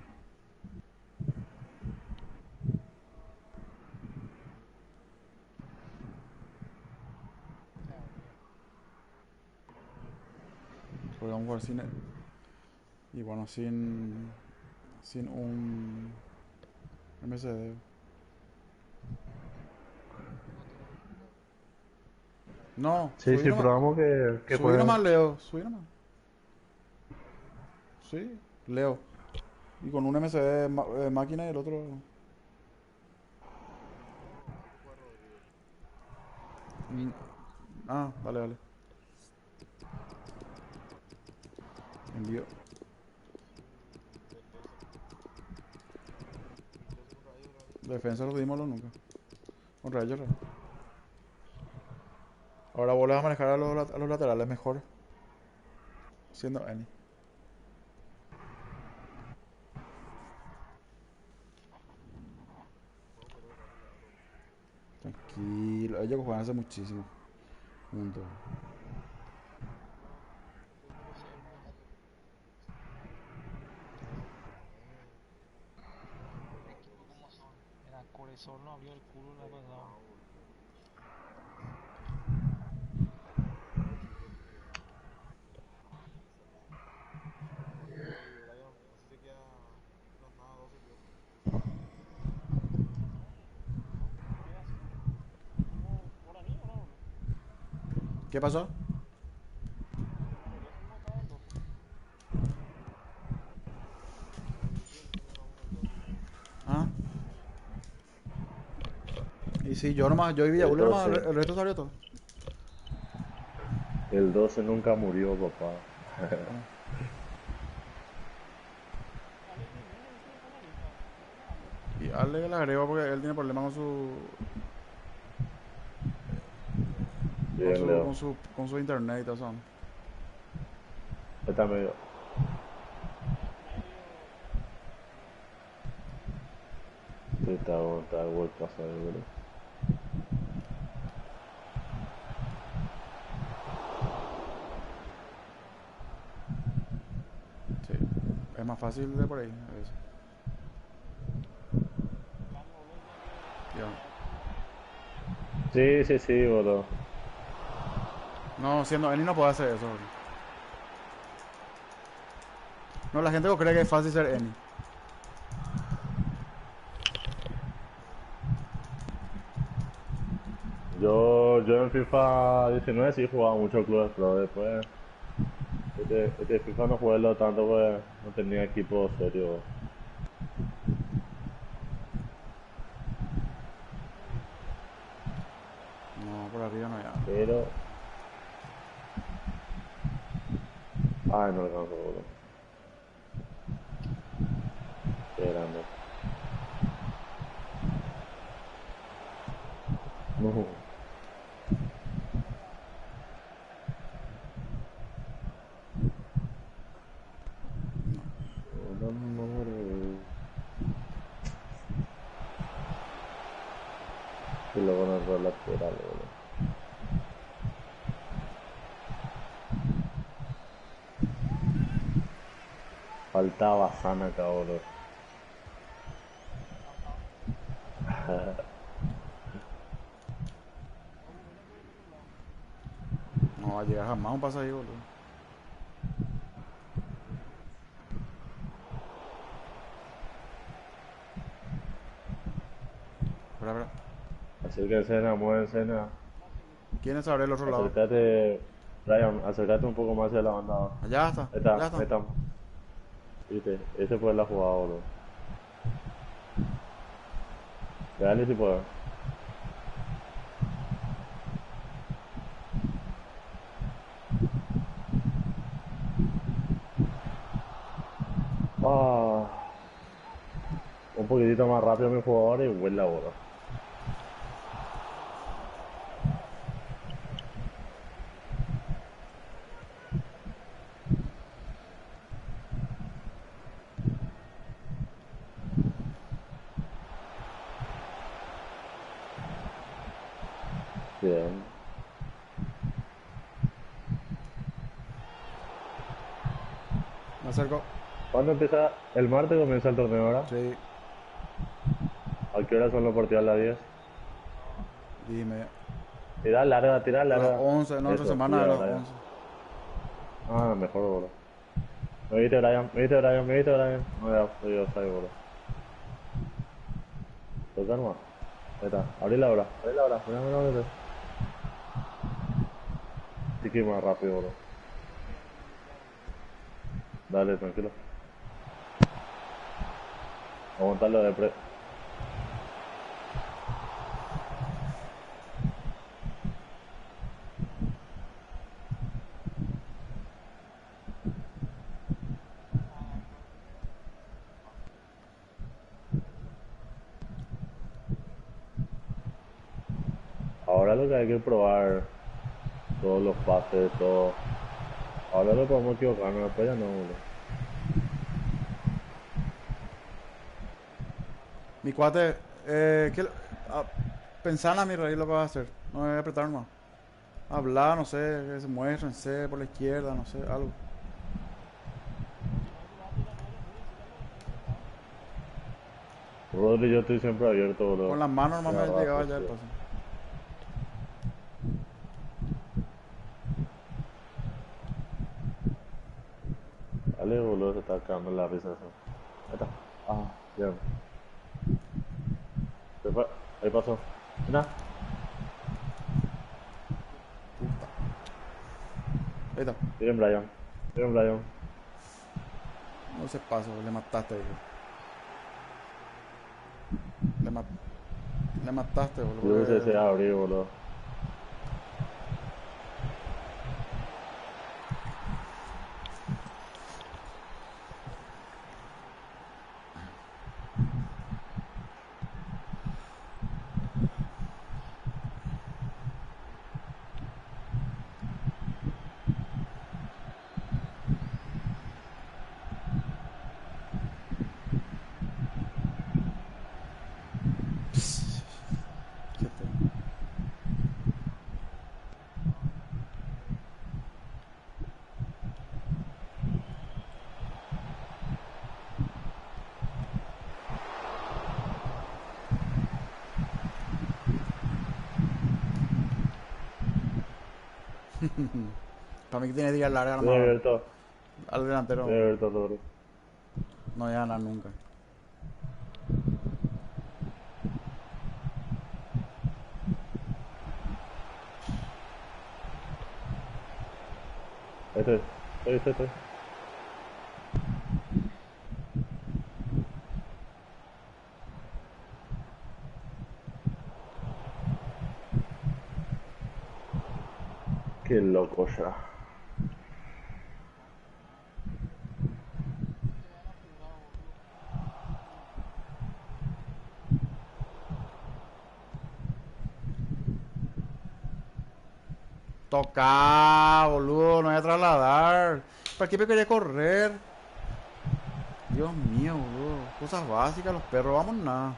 Podemos jugar sin él. Y bueno, sin un MSD. No, Sí, subí sí, nomás. pero vamos que Subí juegue. nomás, Leo. Subí nomás. Sí, Leo. Y con un MSD máquina y el otro. Mm, Ah, dale, dale. Envío. Defensa lo dimos nunca. Contra ellos, ¿no? Ahora vos le vas a manejar a los laterales mejor. Siendo Annie. Tranquilo. Ellos juegan hace muchísimo. Juntos. Equipo como son. Era Coresol, no abrió el culo la pasada. ¿Qué pasó? Ah. Y sí, yo nomás, yo y El Villabulo nomás, 12. el resto salió todo. El 12 nunca murió, papá. ¿Cómo? Y Ale que le agrego porque él tiene problemas Bien, Leo. con su internet y todo eso. Está medio. Sí, está vuelto a salir, boludo. Sí. Es más fácil de por ahí, a veces. Ya. Sí, sí, sí, boludo. No, siendo Eni no puede hacer eso. Bro. No, la gente cree que es fácil ser Eni. Yo en FIFA 19 sí jugaba mucho clubes, pero después este FIFA no jugué lo tanto porque no tenía equipo serio. No, por arriba no ya. Pero. Ay, no alcanzo, boludo. Qué grande. No. Y luego nos da lateral, boludo. Faltaba sana acá, boludo. No va a llegar jamás un pase ahí, boludo. Espera. Acérquense, muévense, nada. ¿Quién es abre el otro lado? Acércate, Brian, acércate un poco más hacia la banda abajo. Allá está, Ahí está, allá ahí está. estamos. Viste, ese fue la jugada, boludo. Dale si puedo. Ah, un poquitito más rápido mi jugador y buen labor. Bien. Me acerco. ¿Cuándo empieza? ¿El martes comienza el torneo ahora? Sí, ¿A qué hora son los partidos? ¿A las 10? dime. Tira larga, tira A las larga. 11, no, otra Eso, semana a cuidado, las Brian. 11. Ah, mejor, boludo. Me viste, Brian, me viste, Brian, me viste, Brian. No, ya, soy yo, soy, boludo. Toca nomás. Ahí está, abrí la hora, mira, mira, mira. Sí que más rápido, boludo. Dale, tranquilo. Aguantarlo de pre. hay que probar todos los pases, todo. Ahora lo podemos equivocarnos, después ya no, boludo. Mi cuate, pensá mi rey lo que va a hacer. No me voy a apretar más. Hablar, no sé, que se muéstrense por la izquierda, no sé, algo. Rodri, yo estoy siempre abierto, boludo. Con las manos nomás La me verdad, llegaba pues, ya el sí. pase. Dale, boludo, se está cagando en la risa eso. Ahí está. Ah, bien. Ahí pasó. Mira. Ahí está. Miren Brian. Miren Brian. No se paso, le mataste, hijo. Le mataste, boludo. Yo se va a abrir, boludo. Qué feo. Para mí que tiene que tirar larga Estoy nomás abierto. al delantero. Estoy abierto, Rodri. No voy a ganar nunca. Ahí estoy. Estoy. Qué loco ya. Toca, boludo, no voy a trasladar. ¿Para qué me quería correr? Dios mío, boludo. Cosas básicas, los perros, vamos nada.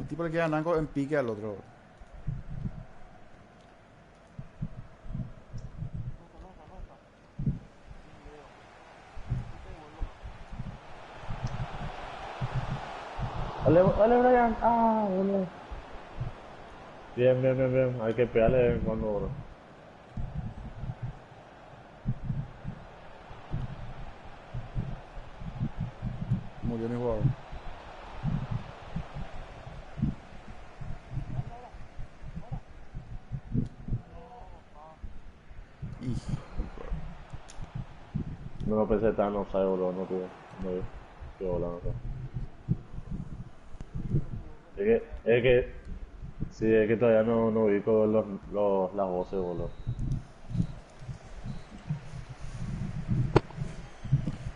El tipo le queda nanco en pique al otro. Dale, Brian. Ah, boludo. Bien. Hay que pegarle de vez en cuando, bro. Murió mi jugador. Hijo. No lo pensé tan offside, boludo. No tuve. No vi. Qué volando acá. Es que, sí, es que todavía no ubico las voces, boludo.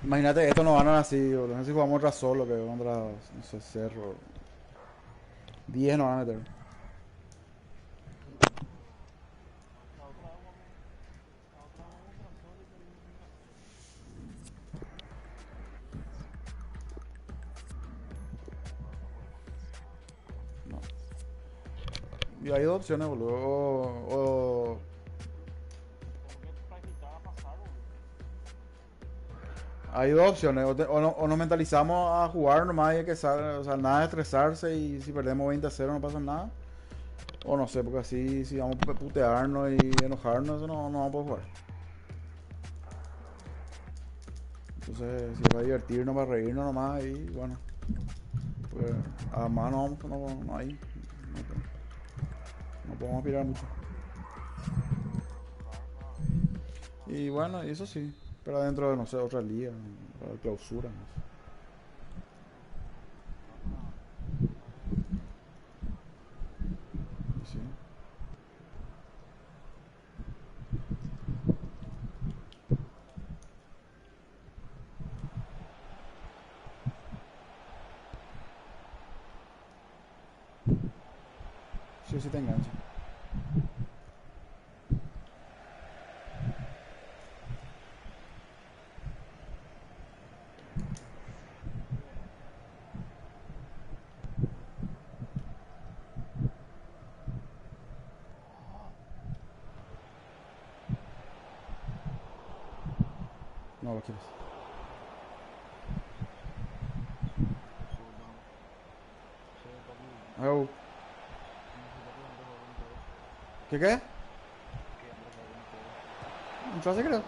Imagínate, estos no ganan así, boludo. No sé si jugamos contra Solo que contra, no sé, Cerro. 10 no van a meter. No. Y hay dos opciones, boludo. Hay dos opciones. O nos mentalizamos a jugar nomás y hay que o sea, nada de estresarse y si perdemos 20-0 no pasa nada. O no sé, porque así si vamos a putearnos y enojarnos, eso no vamos a poder jugar. Entonces, si es para divertirnos, para reírnos nomás y bueno. Pues además no hay. No podemos aspirar mucho. Y bueno, y eso sí. Pero dentro de, no sé, otra liga, para clausura, no sé. Y sí. Sí o sí te engancha. No, lo quieres. Au. ¿Qué qué? ¿Entró secreto?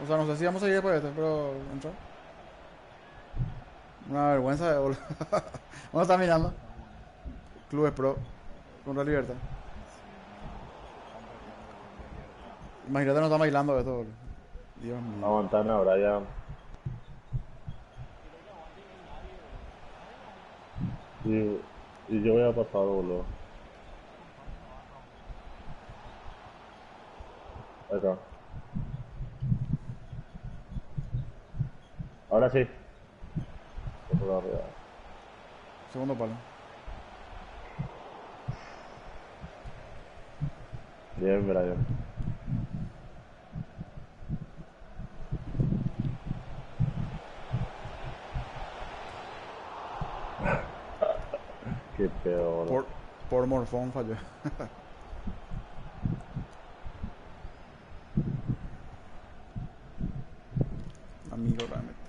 O sea, no sé si vamos a seguir por este, pero entró. Una vergüenza de boludo. ¿Dónde está mirando? Clubes Pro. Contra Libertad. Imagínate, no está bailando esto, boludo. Dios mío. Aguantar ahora ya. Y yo voy a pasar, boludo. Acá. Ahora sí. Por arriba. Segundo palo. Bien, Brian. Qué peor. Por morfón falló. Amigo, realmente.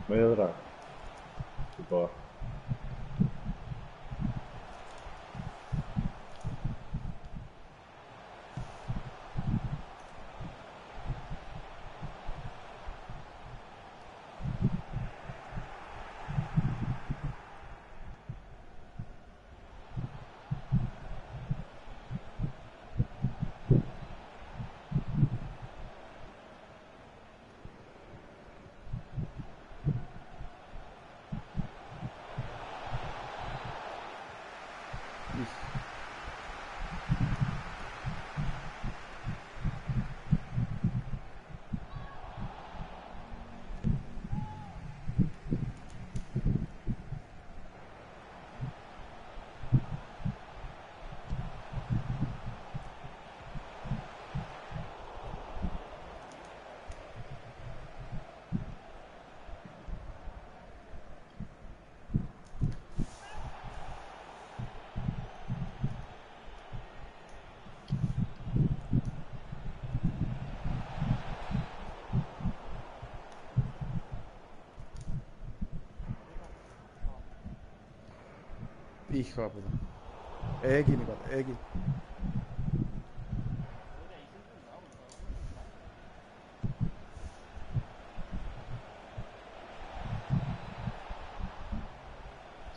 Medio atrás. Tipo. Hijo de puta. X, mi cuate, X.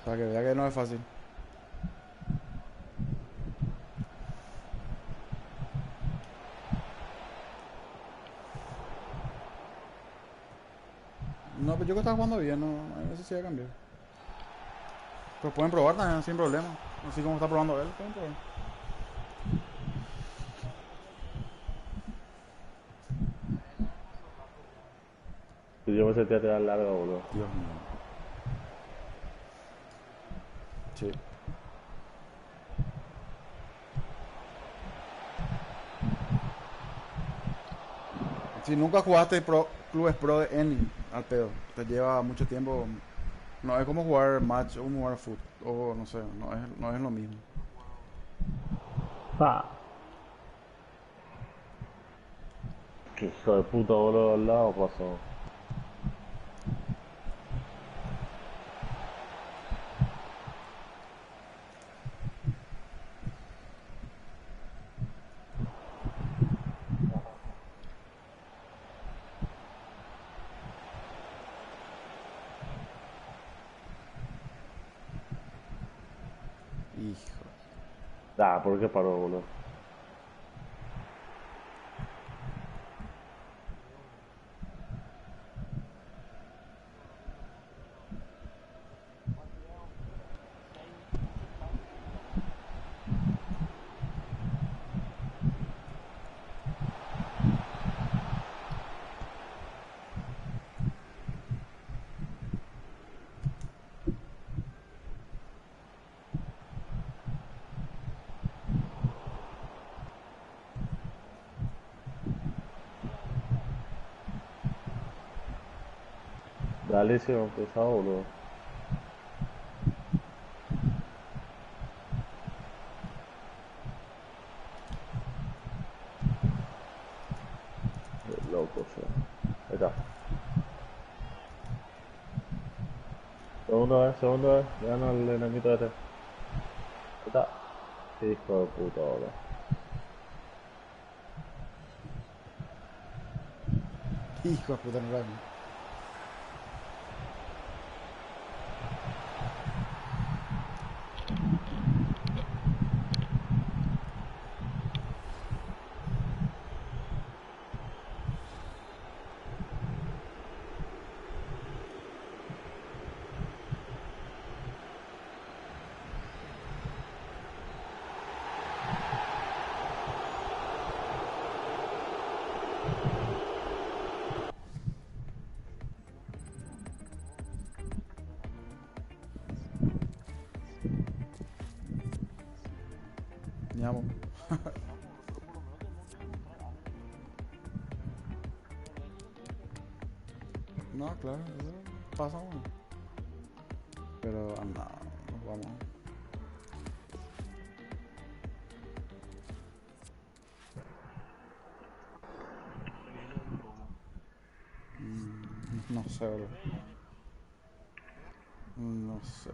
O sea, que vea que no es fácil. No, pero yo que estaba jugando bien, no hay necesidad de cambiar. Pues pueden probar también, sin problema. Así como está probando él, pueden probar. Si yo me sentía a tirar larga, boludo. Dios mío. Sí. Si nunca jugaste clubes pro de Eni, al pedo, te lleva mucho tiempo. No es como jugar match o como jugar foot, o no sé, no es lo mismo. Ah, Qué hijo de puta, boludo, al lado pasó. Hijo. Ah, ¿por qué paró, boludo? La lesión pesado, boludo. Qué loco, yo. Ahí está. Segundo vez. Le gano el enemito este. Ahí está. Qué hijo de puta, boludo. Hijo de puta, no la vi. Ñamo. No, claro, eso pasa uno. Pero anda, nos vamos. No sé, bro. No sé.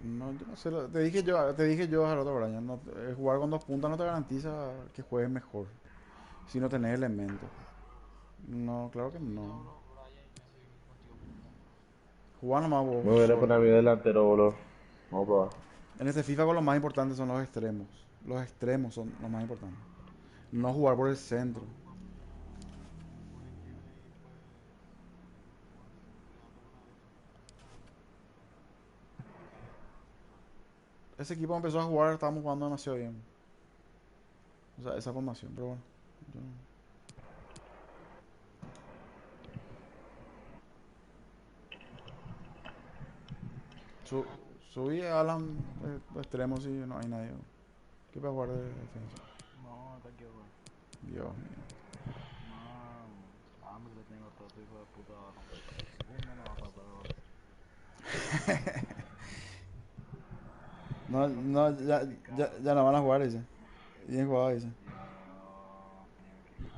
No, yo no sé. Te dije yo al otro Brian, no, jugar con dos puntas no te garantiza que juegues mejor. Si no tenés elementos. No, claro que no. Jugar nomás vos Me voy a solo. poner a mi delantero, boludo. Vamos a probar. En este FIFA con lo más importante son los extremos. Los extremos son los más importantes. No jugar por el centro. Ese equipo empezó a jugar, estábamos jugando demasiado bien. O sea, esa formación, pero bueno. yo- Su- Subí a Alan extremo si no hay nadie. ¿Qué para jugar de defensa? No, está aquí, güey. Dios mío. Man, hambre le tengo a todo este hijo de puta. Segundo no va a pasar ahora. No, no, ya no van a jugar, dice. Bien jugado, dice. Dios mío, qué caso.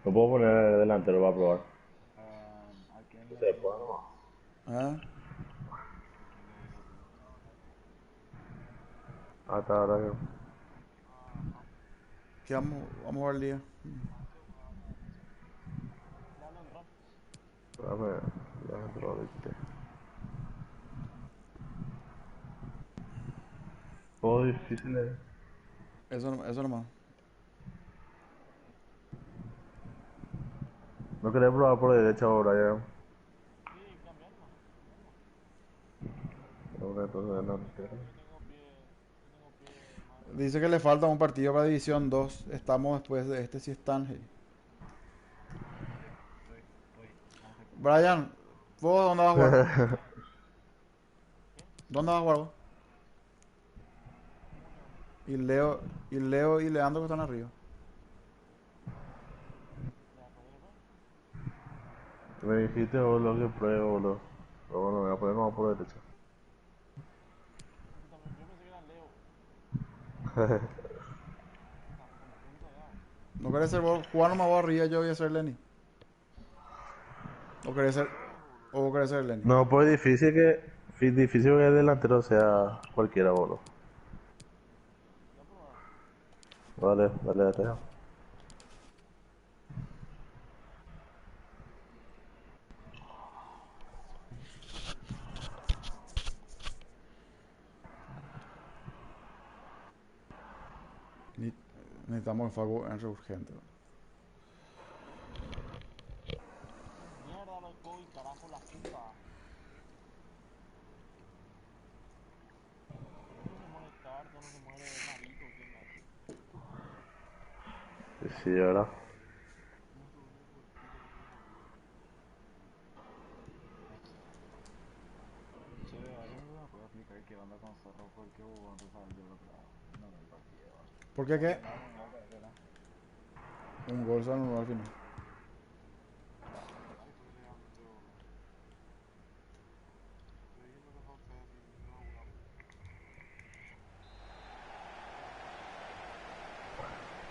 Lo puedo poner delantero para probar. ¿A quién le Se digo? puede nomás. ¿Ah? ¿A quién le digo tú? Hasta ahora que. ¿Qué vamos a jugar el día? Dale, entra. Déjame probar este. Juego difícil, Eso nomás. No quería probar por derecha ahora ya. Sí, cambiarlo. Cambiarlo. Ahora entonces delantero. Yo tengo pie más adelante. Dice que le falta un partido para División 2. Estamos después de este si están. Hey. Estoy. Vamos a hacer cuenta. Brian, ¿vos dónde vas a jugar? ¿Dónde vas a jugar vos? ¿Cómo le dónde? Y Leo y Leandro que están arriba. ¿Leandro viene acá? Me dijiste vos lo que pruebo, boludo. Pero bueno, me voy a poner nomás por derecha. Yo pensé que era Leo. Yo no sabía. ¿No querés ser vos? Jugar nomás vos arriba, yo voy a ser Lenny. ¿O querés ser, o vos querés ser Lenny? No, pues difícil que el delantero sea cualquiera, boludo. Voy a probar. Dale, dale, dale. Ni- Necesitamos el Facu en urgente. Mierda, loco, y carajo la puta. ¿Dónde se muere Tart? ¿Dónde se muere Marito? ¿Quién es? Sí, ¿verdad? ¿Cómo se vuelve por puta que soy boludo? ¿Por qué qué? Un gol se anuló al final.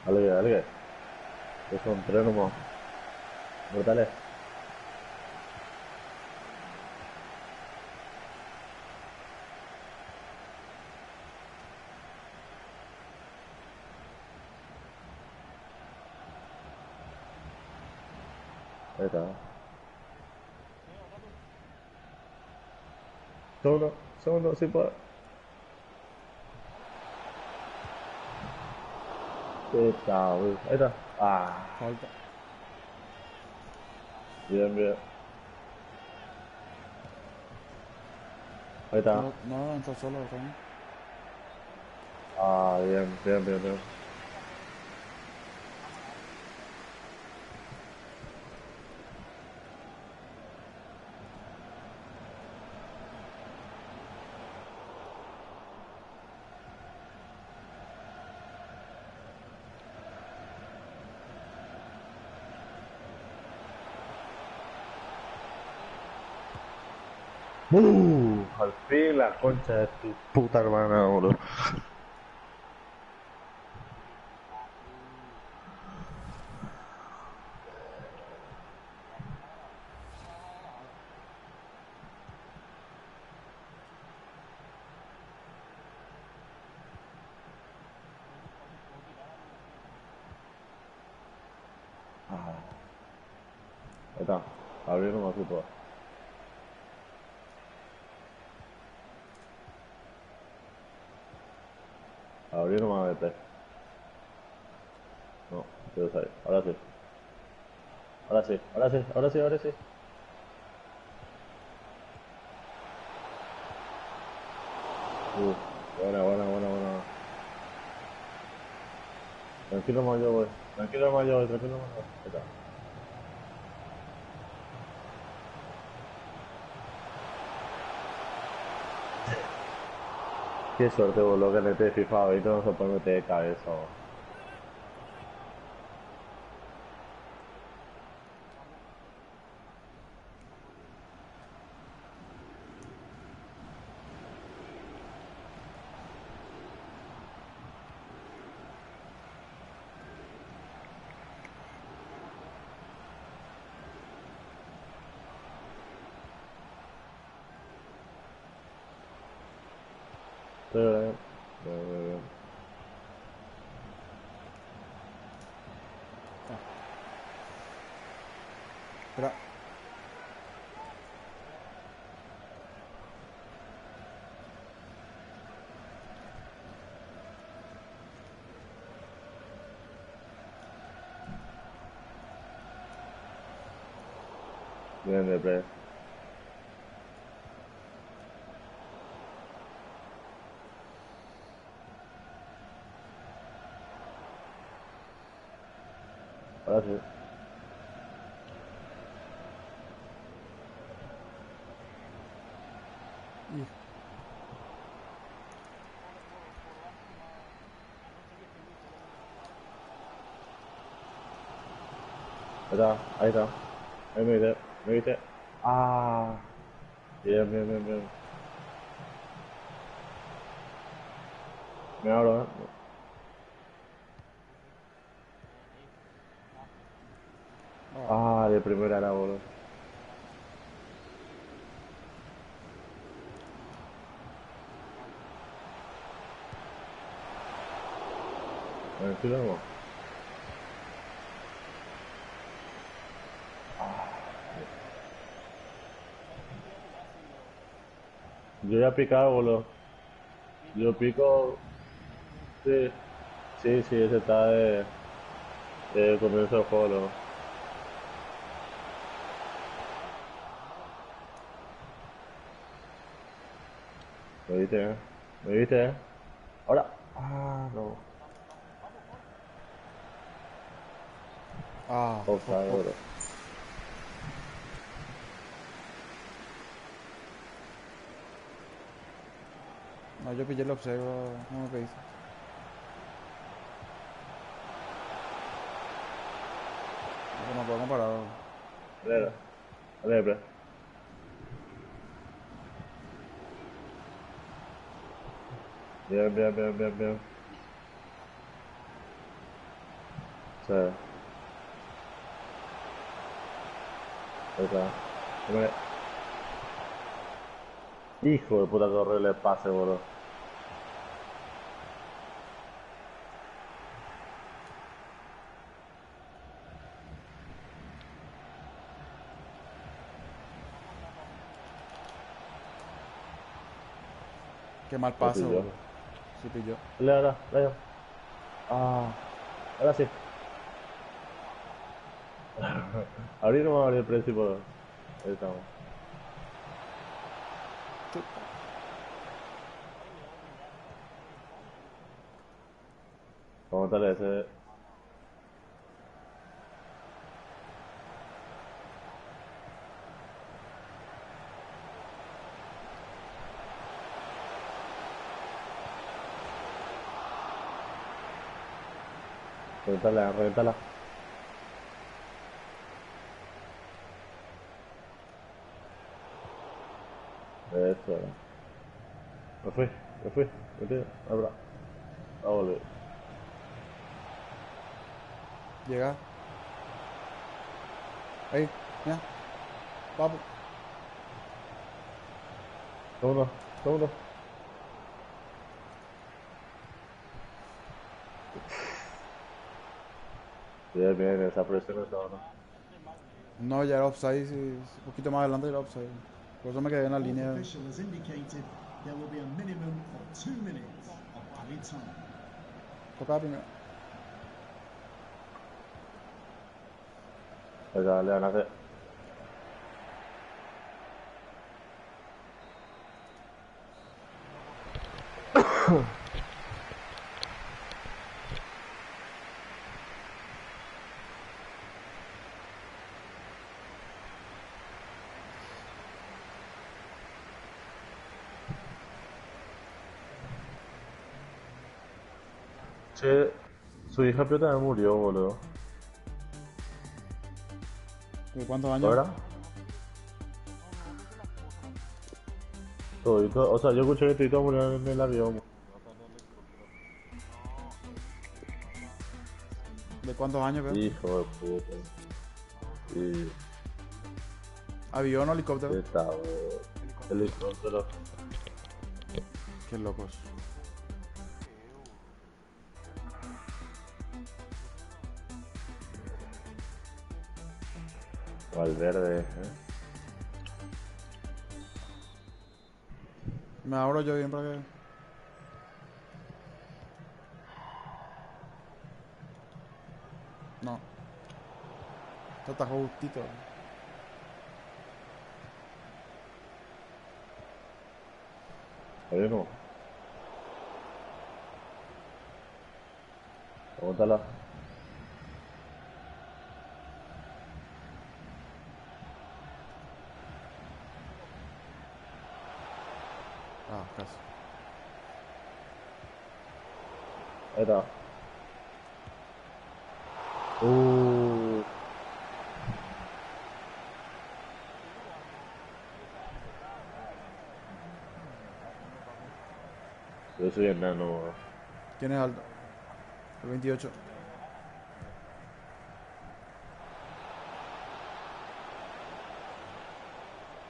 Dale, dale. Que son tres nomás. Mortales. Ahí está. Segundo, sí puedo. Ahí está, güey. Ahí está. Ah, Falta. bien, bien. Ahí está. No, no, entró solo, Rami. Ah, bien, bien, bien, bien. Al fin la concha de tu puta hermana, boludo. Ahí está. Abrir nomás si puedo. Abrir nomás vete. No, quiero salir. Ahora sí. Ahora sí, ahora sí, ahora sí, ahora sí. Buena, buena, buena, buena. Tranquilo más yo voy. Tranquilo más yo voy, tranquilo más yo voy. Ahí está. Qué suerte, boludo, que en este FIFA ahorita no se puede meter de cabeza, boludo. Sí, bien, bien, bien, bien. Espera. Bien, de pre. Ahora sí. Hijo. Ahí está, ahí está. Ahí me viste, me viste. Ah, bien, bien, bien, bien. Me abro, Ah, Ah, de primera era, boludo. Tranquilo, no. Yo ya picado, boludo. Yo pico. Sí, sí, sí, ese está de comienzo del juego, loco. ¿Me viste, eh? ¿Me viste, eh? Ahora. Ah, no. ah, Offside, boludo. no, yo pillé el observo, como que dice. no puedo comparar. Alegre. Alegre. Bien, bien, bien, bien, bien. Sí. Ahí está. Hombre. Hijo de puta, que horrible pase, boludo. Qué mal Lo pase, pilló. boludo. Sí pilló. Dale ahora, dale. Ah, ahora sí. Abrir no va a abrir el principio. Ahí estamos. Chuta. Vamos a darle ese. Reventala, reventala. Eso. Me fui, me fui. Vete, abra. A volver. Llega. Ahí, mira. Papu. Segundo, segundo. Bien, bien, esa presión está bueno. No, ya era offside. Sí, un poquito más adelante era offside. Por eso me quedé en la Fourth línea. official has indicated there will be a minimum of 2 minutes of added time. Tocaba primero. Venga, le van a hacer. Che, su hija pero también murió, boludo. ¿De cuántos años? ¿Verdad? Todito, o sea, yo escuché que todito murieron en el avión. ¿De cuántos años, creo? Hijo de puta. Y ¿Avión o helicóptero? está, boludo. Helicóptero. Qué locos. Valverde, Me abro yo bien para que. No. Esto está justito. Oye, no. Aguántala. Ah, casi. Ahí está. Yo soy enano. ¿Quién es alto? El 28.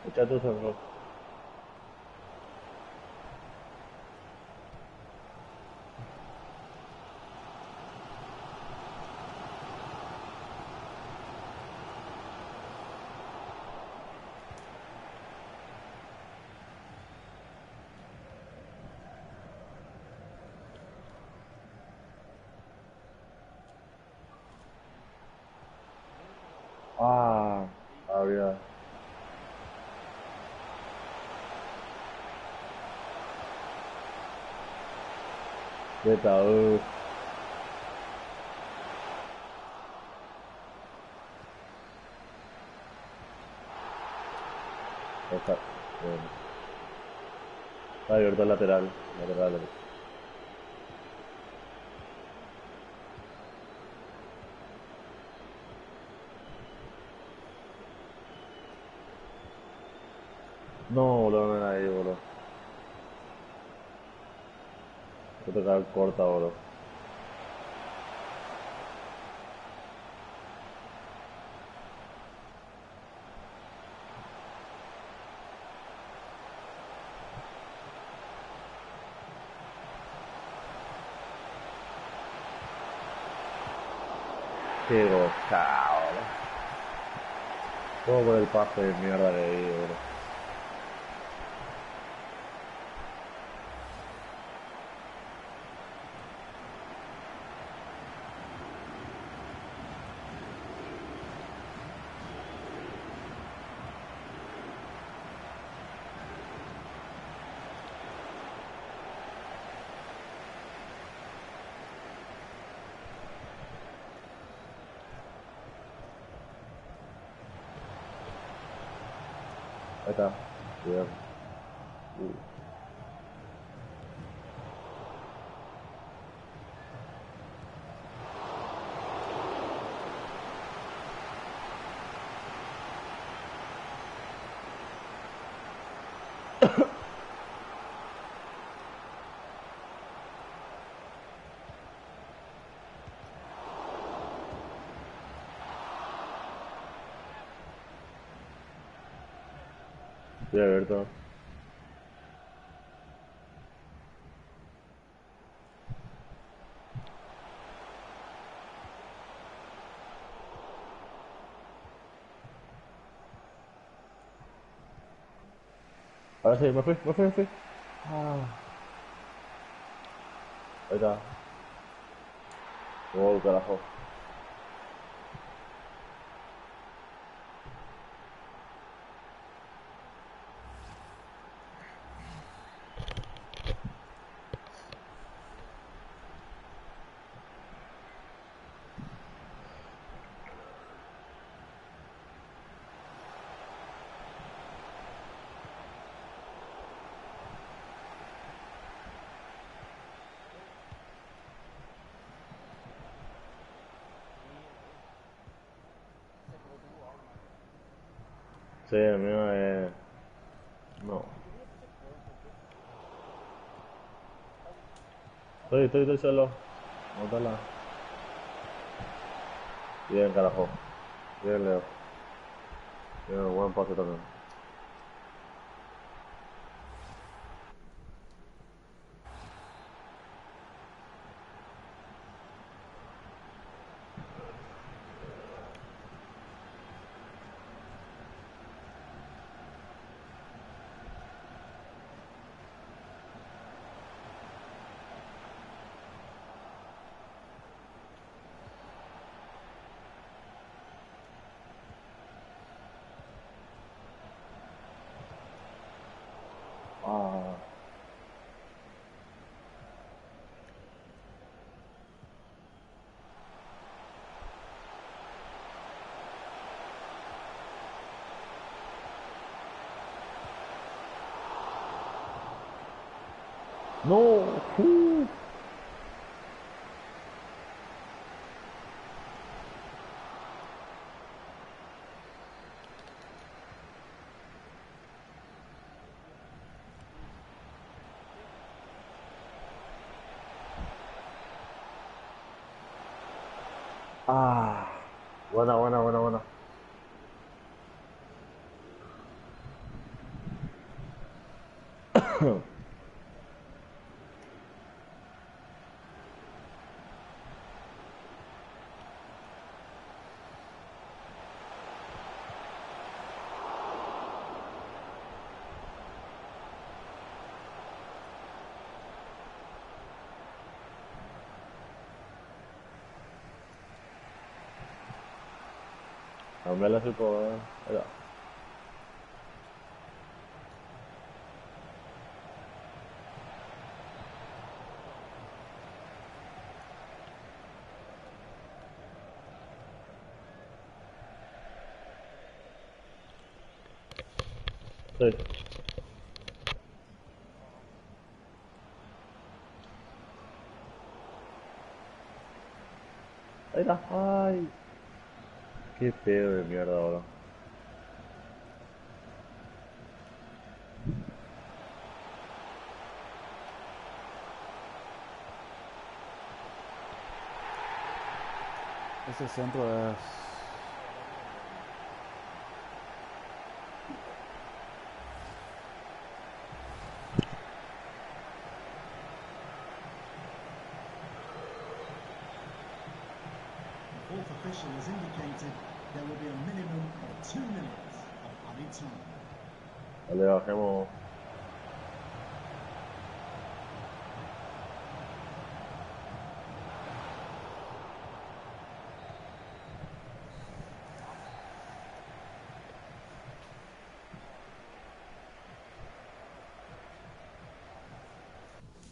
Echa tu sonro. Ah, había. Beta, Está. Bueno. Está abierto el lateral. Lateral. No, boludo, no era ahí, boludo. Voy a tocar corta, boludo. Qué gozada, boludo. Todo por el pase de mierda que di, boludo. Ahí está. Cuidado. Estoy abierto. Ahora sí, me fui. Ah. Ahí está. Gol, carajo. Sí, el mío es... No. Estoy solo. Mótala. Bien, carajo. Bien, Leo. Bien, buen pase también. Ah. No. Ah. Buena. Cambiarla así por... Ahí está. Sí. Ahí está. Ay. Qué pedo de mierda ahora. Ese centro es... The fourth official has indicated there will be a minimum of 2 minutes of added time. Dale, bajemos.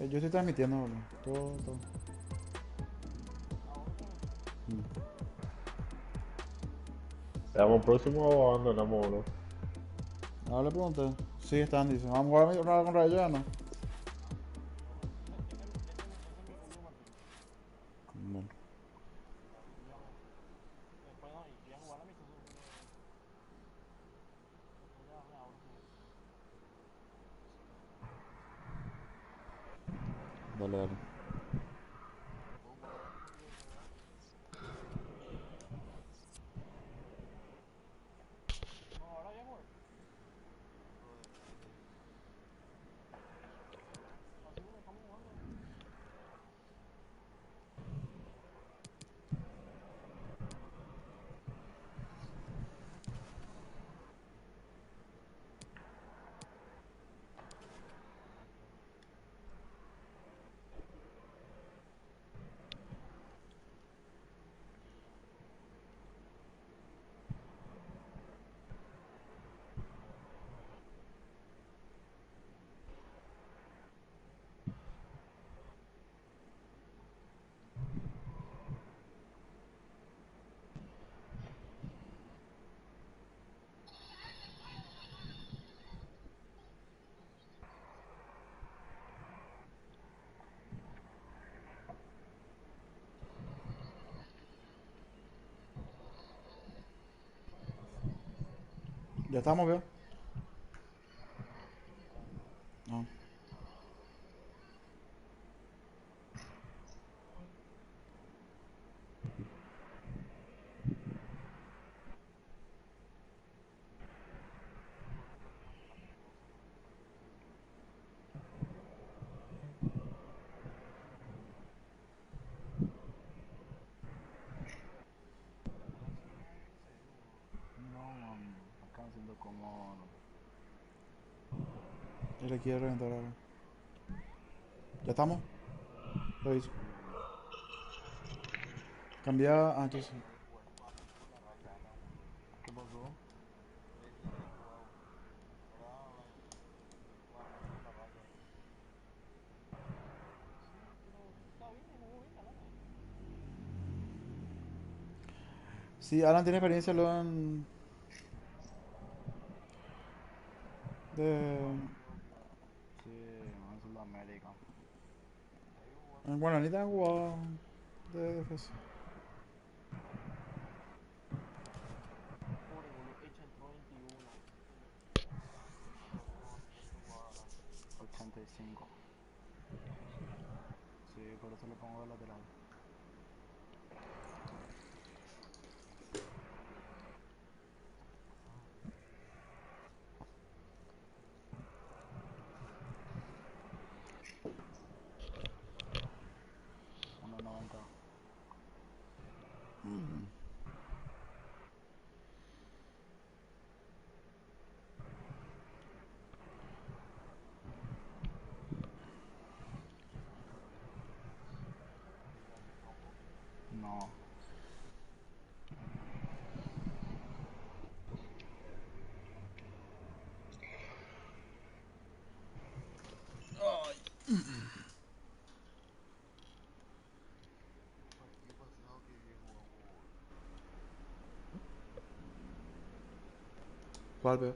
Yo estoy transmitiendo, boludo. Todo. ¿Estamos próximos o abandonamos uno? Ahora le pregunté. Sí, están, dicen. ¿Vamos a jugar una con Rayo ya no? Bueno, Después no, y a jugar la misión. dale. No, ahora ya jugar. Así como estamos jugando. ¿Ya estamos, veo? No. No, acá haciendo como. Él le quiere reventar ahora. ¿Ya estamos? Lo hizo. Cambia. Ah, entonces. ¿Qué pasó? Sí, Alan tiene experiencia luego en. De. Sí, en Sudamérica. En Guananita han jugado. De defensa. Pobre boludo, hecha entró 21. 85. Sí, por eso le pongo de lateral. Uno noventa. No. ¿Cuál veo?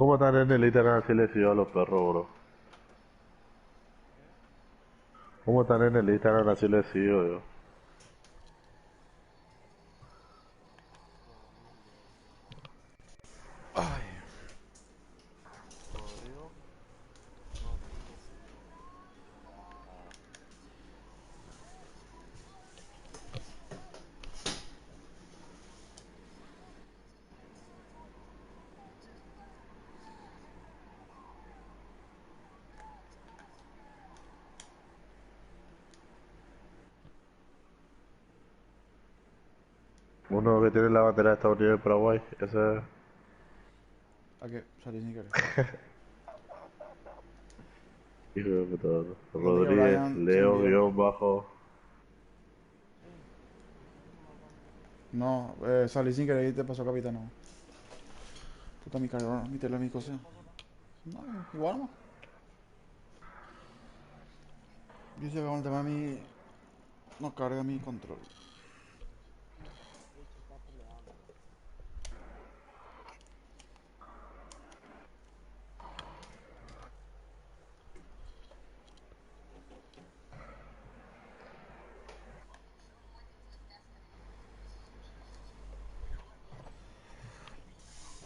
¿Cómo están en el Instagram así les sigo a los perros, bro? ¿Cómo están en el Instagram así les sigo, yo? Ay, Rodrigo, Rodrigo. Uno que tiene la bandera de Estados Unidos y Paraguay, ese es ¿a qué? Salí sin querer. hijo de puta. Acuérdate que Rodríguez, Brian se Leo, envió. guión bajo. No, salí sin querer y te pasó capitán. Puta, mi cargador, mi tele, mi cosa. No, igual no. Dice que con el tema de mi... No carga mi control.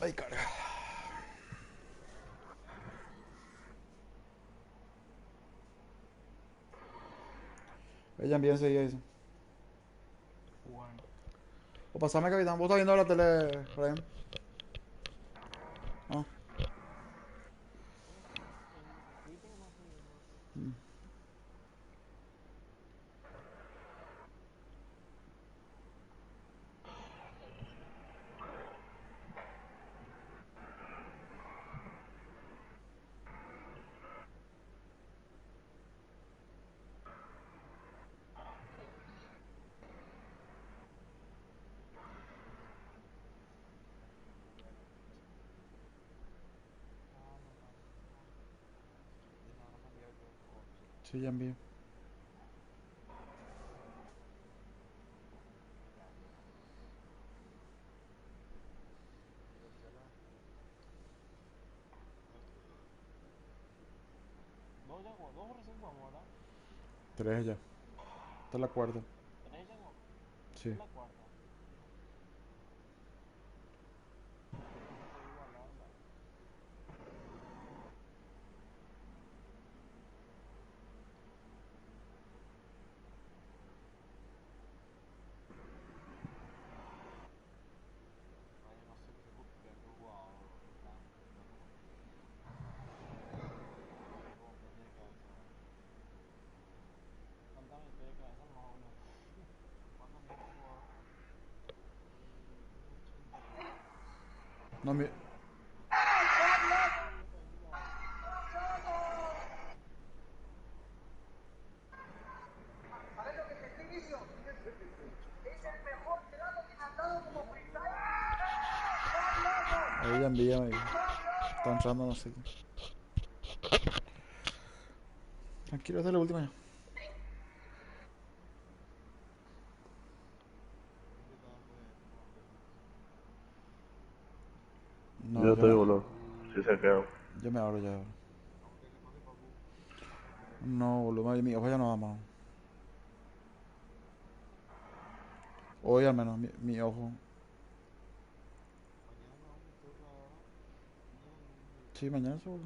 Ahí carga. Ella envía enseguida eso. Jugando. O pasame, capitán. ¿Vos estás viendo la tele, Brian? Ah. Sí, ya envié. Dos recién jugamos, ¿verdad? 3 ya. Esta es la cuarta. Tres ya jugamos. Sí. Es la cuarta. Yo pensé que iba a hablar, ¿verdad? Ay, yo no sé qué jugador. Vos, me tiene cabeza. Contame, te de cabeza más o menos. ¿Cuántos minutos jugó? 82. No, mi... Ahí ya envié, me dijo. Está entrando, no sé qué. Tranquilo, esta es la última ya. No, Yo estoy, boludo. Si se quedan. yo me abro ya. No, boludo, mi ojo ya no va más. Hoy al menos, mi ojo. Sí, mañana seguro.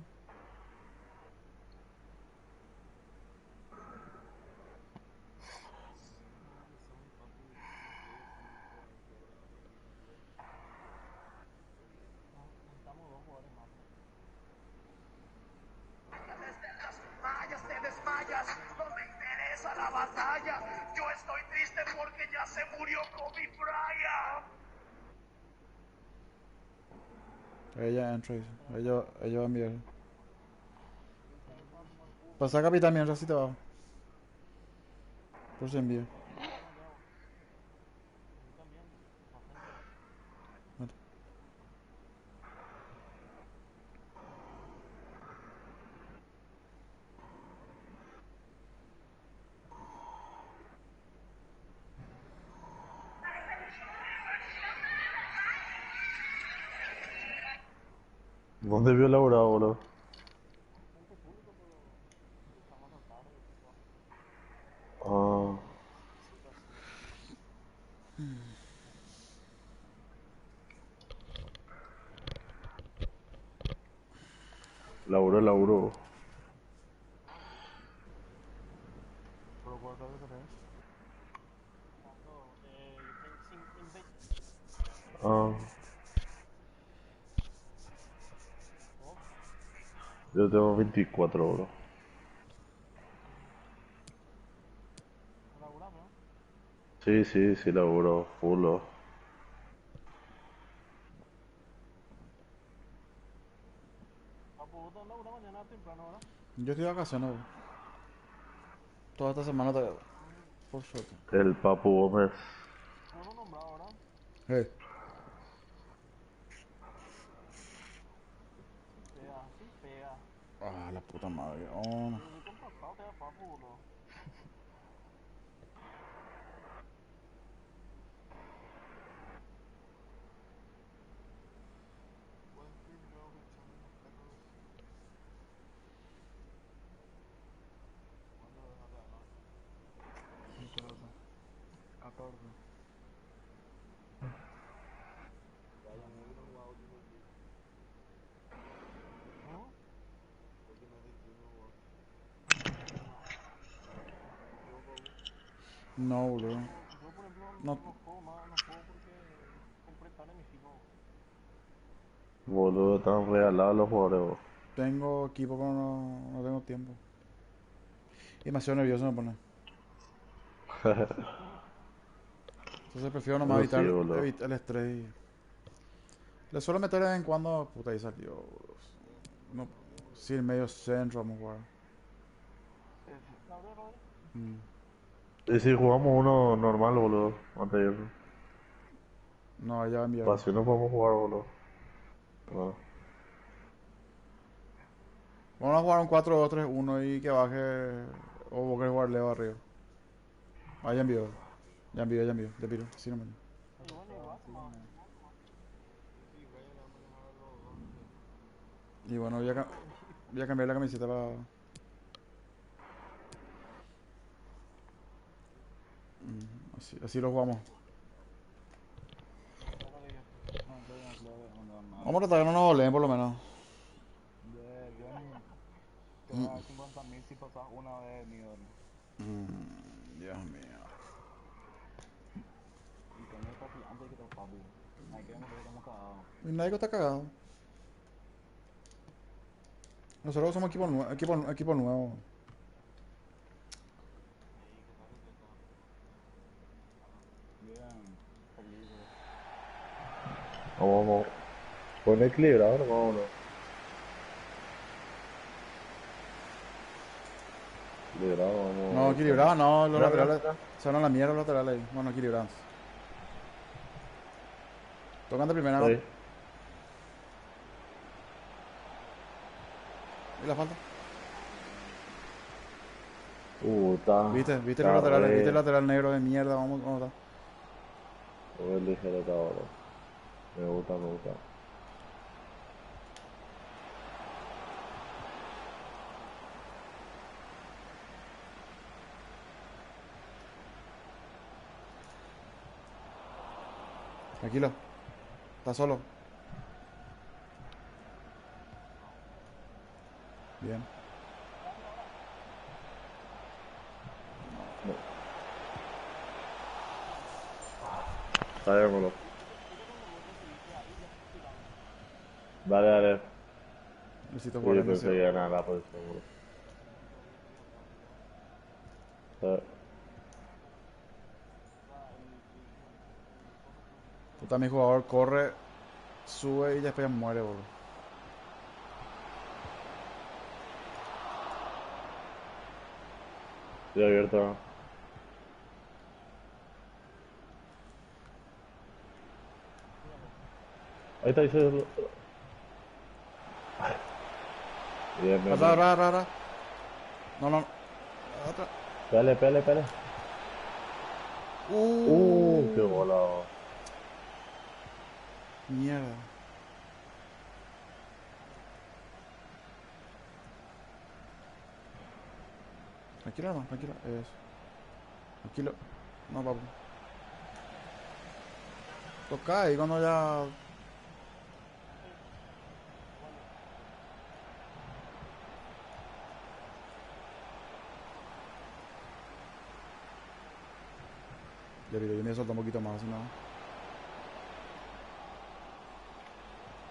Necesitamos dos jugadores más. Desmayas, te desmayas, no me interesa la batalla. Yo estoy triste porque ya se murió Kobe Bryant. Ella entra, dice. Ella va a enviar. Pasa capitán mientras si te va. Por si envía. Yo también. Para frente. Vale. ¿Dónde vio laburado, boludo? Ah, laburó. Pero ¿cuántas veces tenés? Ah, yo tengo 24, bro. Laburando, ¿no? Sí, laburó, full. Papu, vos te laburás mañana temprano, ¿verdad? Yo estoy de vacaciones, bro. Toda esta semana, por suerte. El Papu Gómez. Vos no nombrado, ¿verdad? Hey. Sí pega, sí pega. Ah, la puta madre. Oh, no. Yo soy contratado, te da papu, boludo. Buen fin, luego que echarme los perros. ¿Cuándo lo dejaste hablar? El 13. 14. ¿No? No, boludo. Yo, por ejemplo, No no juego más, no juego porque compré tarde mi equipo. Boludo, están regalados los jugadores, bro. tengo equipo, pero no tengo tiempo. Y demasiado nervioso me pone. Entonces prefiero nomás Eso sí, evitar, boludo. evitar el estrés. Le suelo meter de vez en cuando. Puta, ahí salió. No, sí, en medio centro vamos a jugar. ¿La abrió, Rodri? Mm. Y si jugamos uno normal, boludo, antes de irnos. No, ya enviaron. Para si no podemos jugar, boludo. Ah. Vamos a jugar un 4-2-3-1 y que baje. O vos querés jugar Leo arriba. Ah, ya envió. Ya piro. Sí, no me. Y bueno, igual nomás. Y bueno, voy a cambiar la camiseta para. Así lo jugamos. No, Vamos a tratar que no nos goleen por lo menos. Te voy a dar 50.000 si pasas una vez mi ídolo. Dios mío. Y con el papi, antes de que te papi. Hay que ver que estamos cagados. Y nadie está cagado. Nosotros somos equipo nuevo. Bien, felices. Vamos. Con equilibrado, vámonos. Equilibrado, No, vamos. equilibrado, no, los Mira, laterales. mira. Se van a la mierda los laterales ahí. Bueno, equilibrados. Tocan de primera, ¿no? Sí. ¿Y la falta? Está. ¿Viste los Está laterales? ¿Viste el re. lateral negro de mierda? Vamos a Re ligero está ahora. Me gusta. Tranquilo. Está solo. Bien. Está bien, boludo. Dale. Necesito Sí, jugar pensé que demasiado. ganar la posición, boludo. Puta, mi jugador corre, sube y después muere, boludo. Estoy abierto. Ahí está, dice. Bien. Atrás. No. Atrás. Pele. Qué volado. Mierda. Tranquilo, hermano, tranquilo. Eso. Tranquilo. No, papu. Toca ahí cuando ya. Ya vi, yo me solto un poquito más, así nada.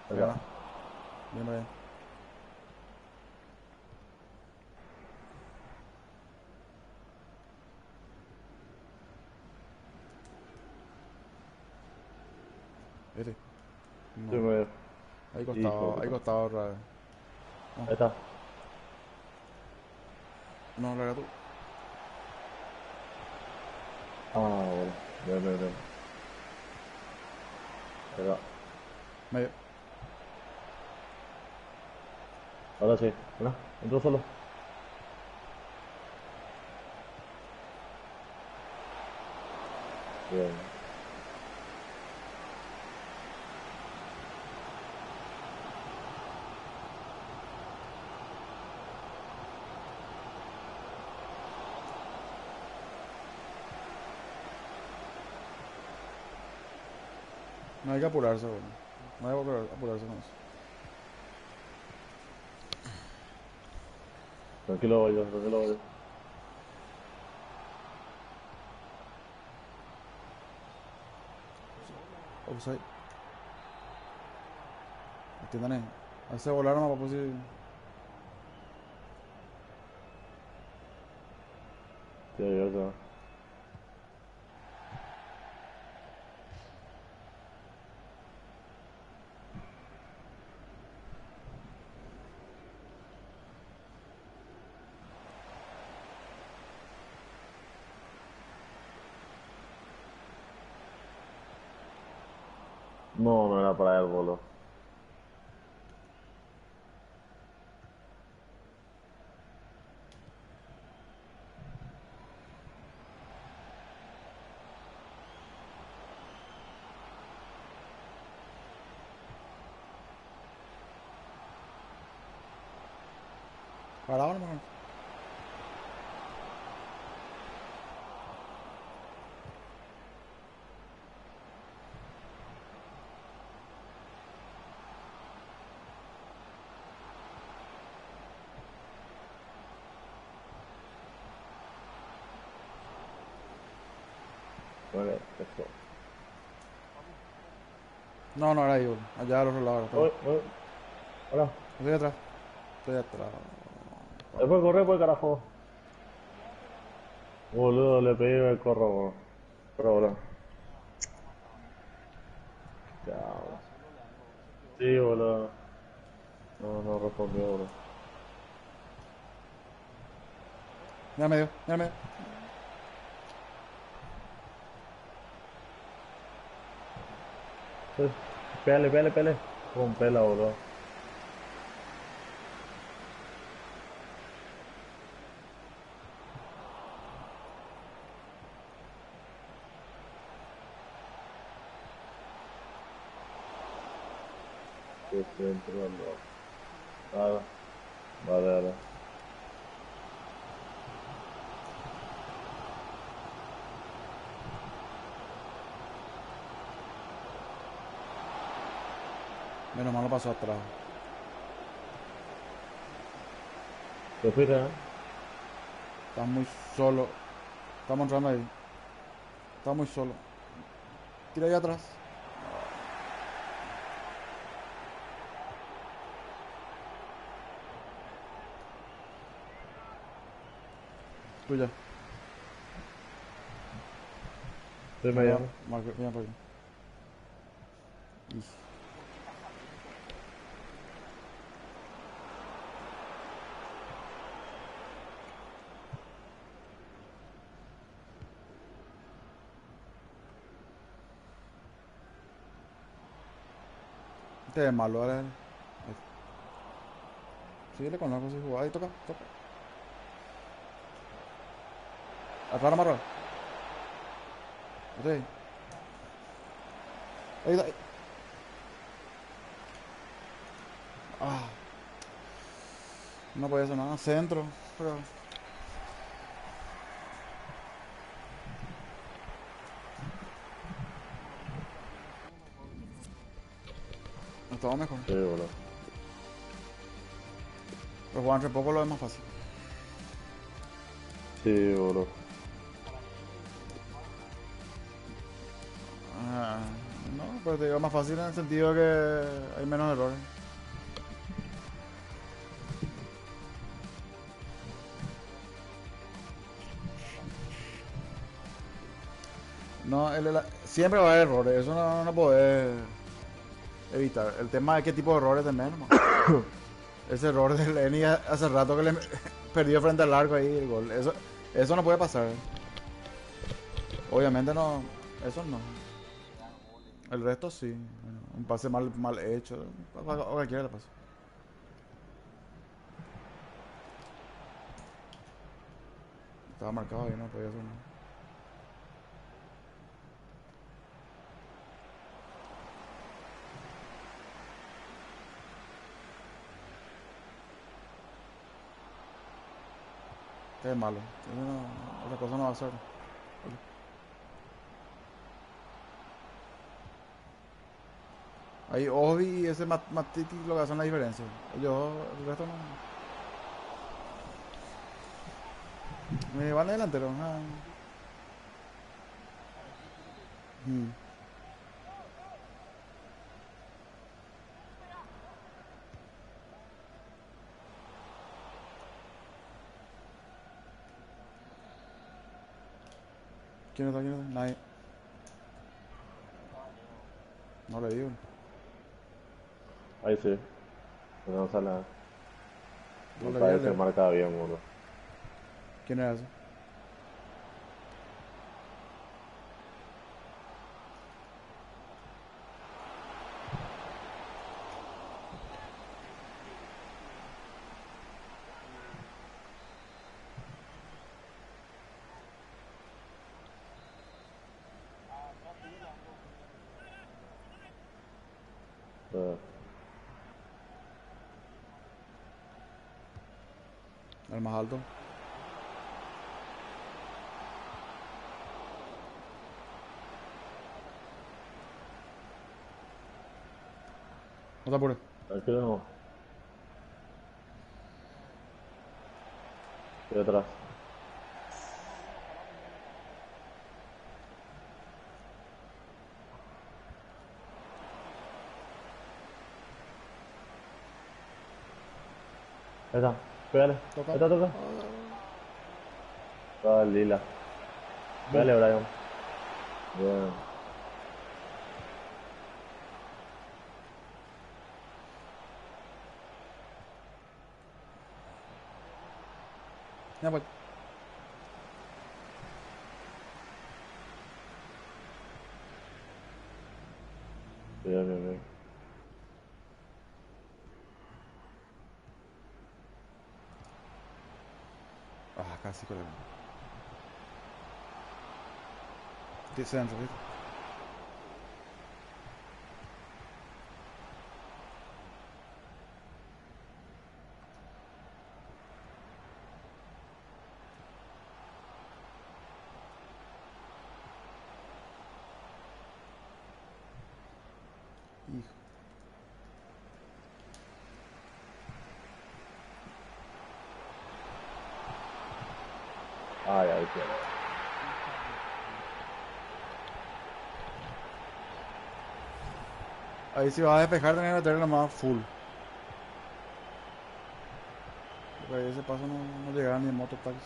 Acá. Bien, bien. Este. Sí, No. medio. Ahí Hijo de costaba, ahí puta. costaba otra vez. Ahí está. No, larga tú. Ah, bueno. Bien, bien, bien. Acá. Medio. Ahora sí. Mira, entró solo. Bien. No hay que apurarse, bueno. No hay que apurarse con eso. Tranquilo, voy yo, tranquilo, voy yo. Offside. Entiendan ahí. Hace volar nomás, papu, si. Sí, yo sé. No, no era para el bolo. Parado nomás. Vale, eso. No, no era ahí, boludo. Allá al otro lado. Uy, uy. Hola. Estoy atrás. Estoy atrás. Después corre, pues carajo. Boludo, le pedí el corro, boludo. Pero, boludo. Ya, boludo. Sí, boludo. No, no respondió, boludo. Mira medio, mira medio. Sí. Pele, pele, pele. Con pela, boludo. Sí, estoy entrando. Nada. Vale, vale. Menos mal lo pasó atrás. ¿Te fuiste, eh? Está muy solo. Estamos entrando ahí. Está muy solo. Tira ahí atrás. Tuya. Estoy No, ya. mediano. Marca, bien por ahí. Ih. Este es malo, dale. Ahí. Síguele con la cosa y jugar. Ahí toca, toca. Atrás amarra. Este ahí. Ahí, ahí. Ah. No podía hacer nada. Centro. Pero. Estaba mejor. Sí, boludo. Pero jugar entre poco lo es más fácil. Sí, boludo. Ah, no, pero te digo más fácil en el sentido que hay menos errores. No, siempre va a haber errores, eso no podés evitar. El tema es qué tipo de errores tenés, hermano. Ese error de Lenny hace rato que le perdió frente al arco ahí el gol. Eso no puede pasar. Obviamente no, eso no. El resto sí. Bueno, un pase mal hecho. O cualquiera le pasa. Estaba marcado ahí, no podía hacer nada. Qué malo. Otra cosa no va a hacer. Ahí Obi y ese Matiti lo que hacen la diferencia. Ellos, el resto no. Me van de delantero. Ah. Mm. ¿Quién está? ¿Quién está? Nadie. No le digo. Ahí sí. No sale. No Me le parece que vi. marca bien, boludo. ¿Quién era ese? Eh, El más alto. No te apures. Tranquilo, no. Estoy atrás. Ahí está. Pégale. Toca. Ahí está, toca. Está el lila. Pégale, Brian. Bien. Ya pues. Bien, bien, bien. Ah, casi con el. Centro, ¿viste? Hijo. Ay, ay, sí. Ahí si vas a despejar tenés que meterle nomás full. Porque ahí ese paso no llegaba ni en mototaxi.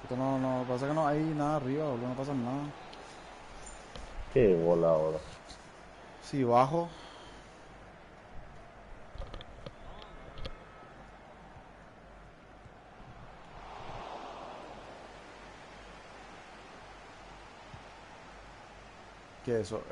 Esto no, pasa que no hay nada arriba, boludo, no pasa nada. Qué bola ahora. Si bajo, que eso,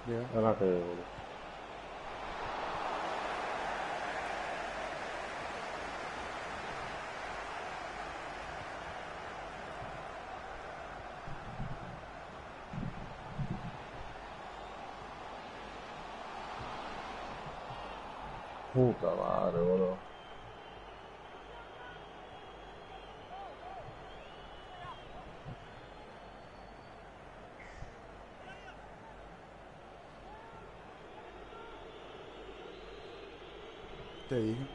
Llega. Ganaste, boludo. Puta madre, boludo. Te dije.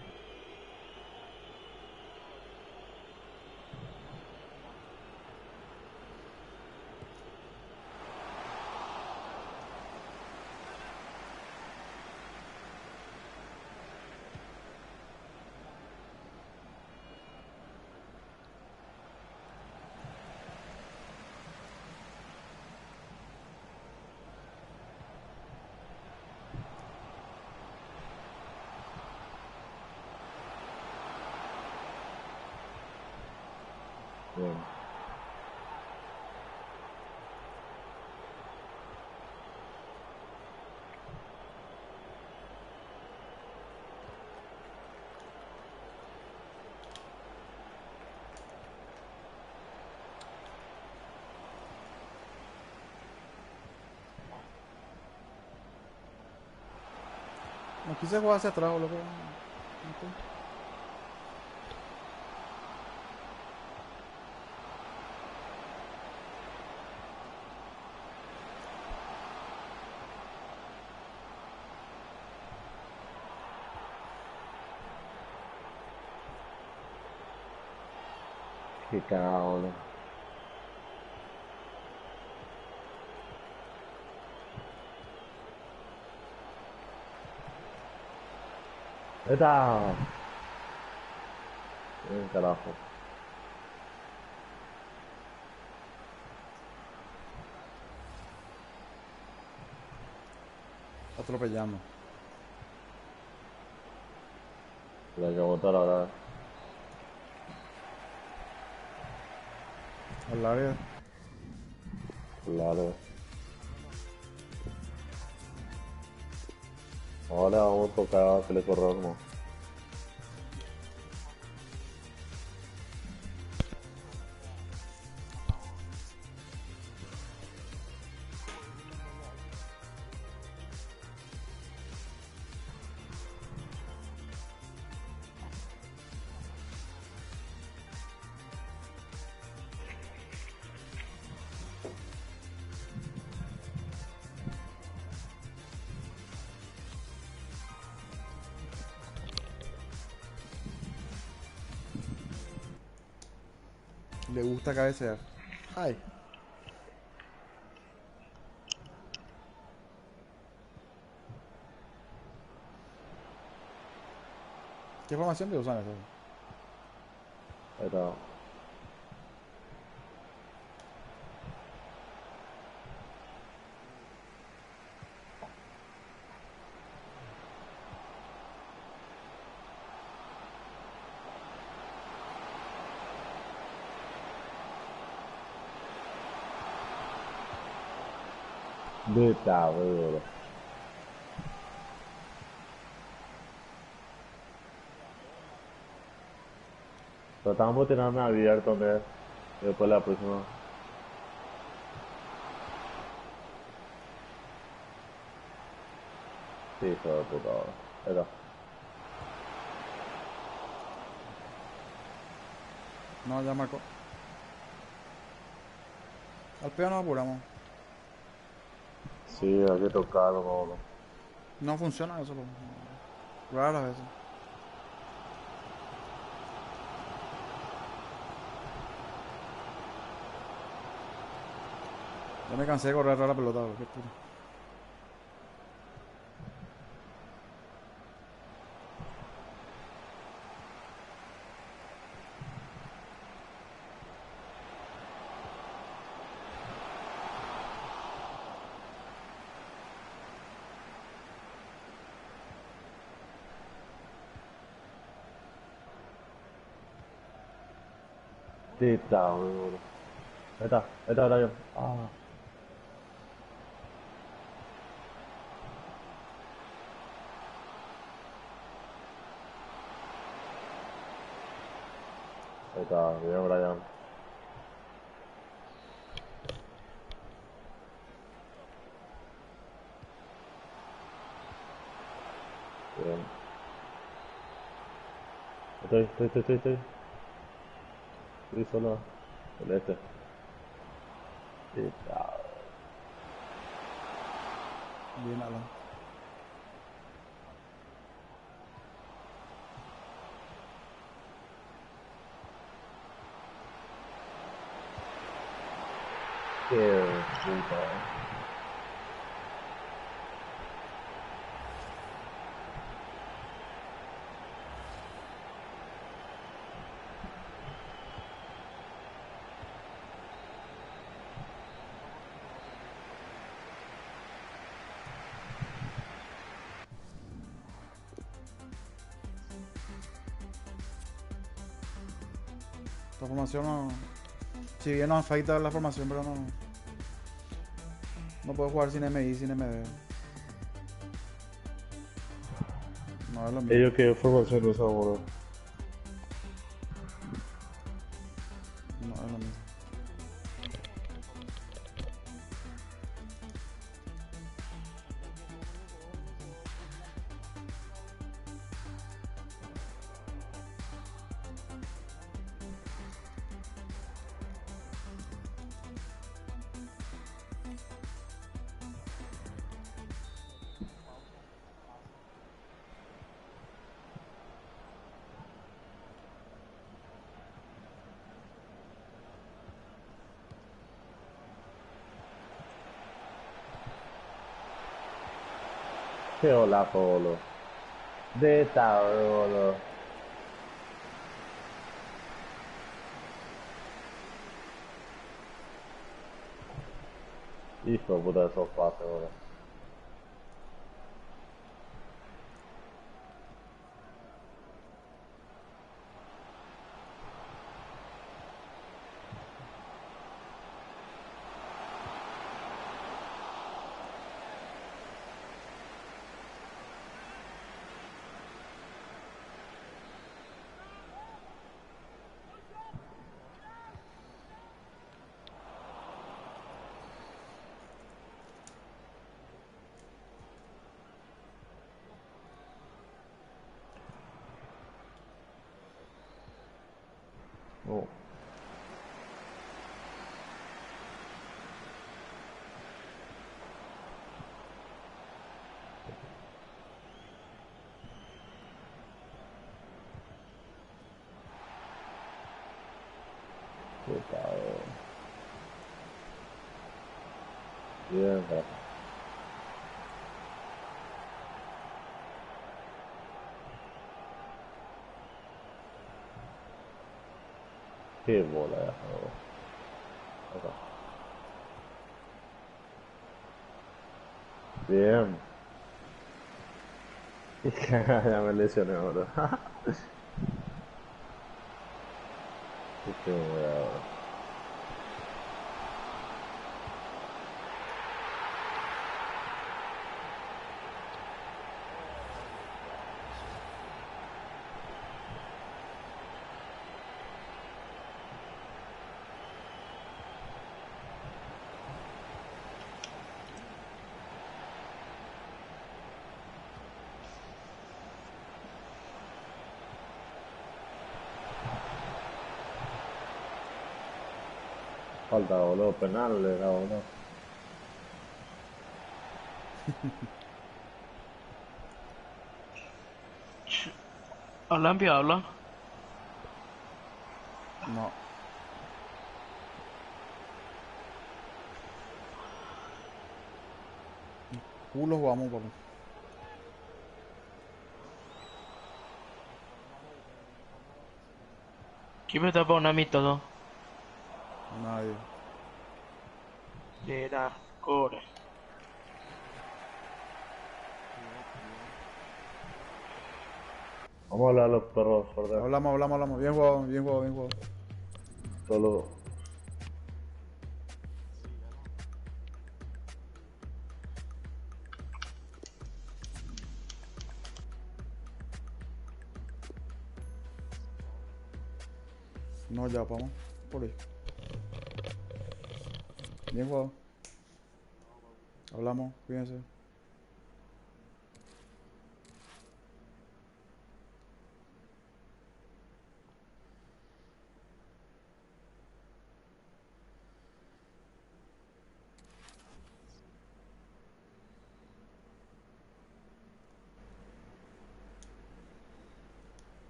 Bien. No quise jugar hacia atrás, loco. Qué cagado, boludo. ¡Eta! Bien, carajo. Atropellando. La que botar ahora. Al área. Claro. Ahora vamos a tocar telecorrernos. Le gusta cabecear. Ay. ¿Qué formación te usan eso? Era. De boludo. Tratamos de tirarme abierto, ¿no? Después la próxima. Sí, hijo de puta ahora. Era. No, ya marcó. Al peor nos apuramos. Sí, hay que tocarlo, boludo. No funciona eso, raras veces. Ya me cansé de correr atrás de la pelota, bro. Qué puto. Boludo. Ahí está, ahora yo. Ah. Ahí está, bien, Brian. Bien. Estoy. Estoy solo. El este. Ahí está. Bien, Alan. Qué puta. Esta formación no. Si bien nos afecta la formación, pero no. No puedo jugar sin MI, sin MD. No es lo mismo. Ellos qué formación usan, boludo. No es lo mismo. Qué hola, boludo. De esta, boludo. Hijo de puta, esos pases, boludo. Oh. Qué cabrón. Bien, cara. Qué bola de juego. Acá. Bien. Ya me lesioné, boludo. Qué weón. Falta, boludo, penal, le da, boludo. Olampia habla. No. Culo jugamos, papi. ¿Quién me tapa una todo? Nadie. Era core. Vamos a hablar a los perros, sorda. Hablamos. Bien jugado, bien jugado, bien jugado. Solo. No, ya, vamos. Por ahí. Bien jugado. Hablamos, cuídense.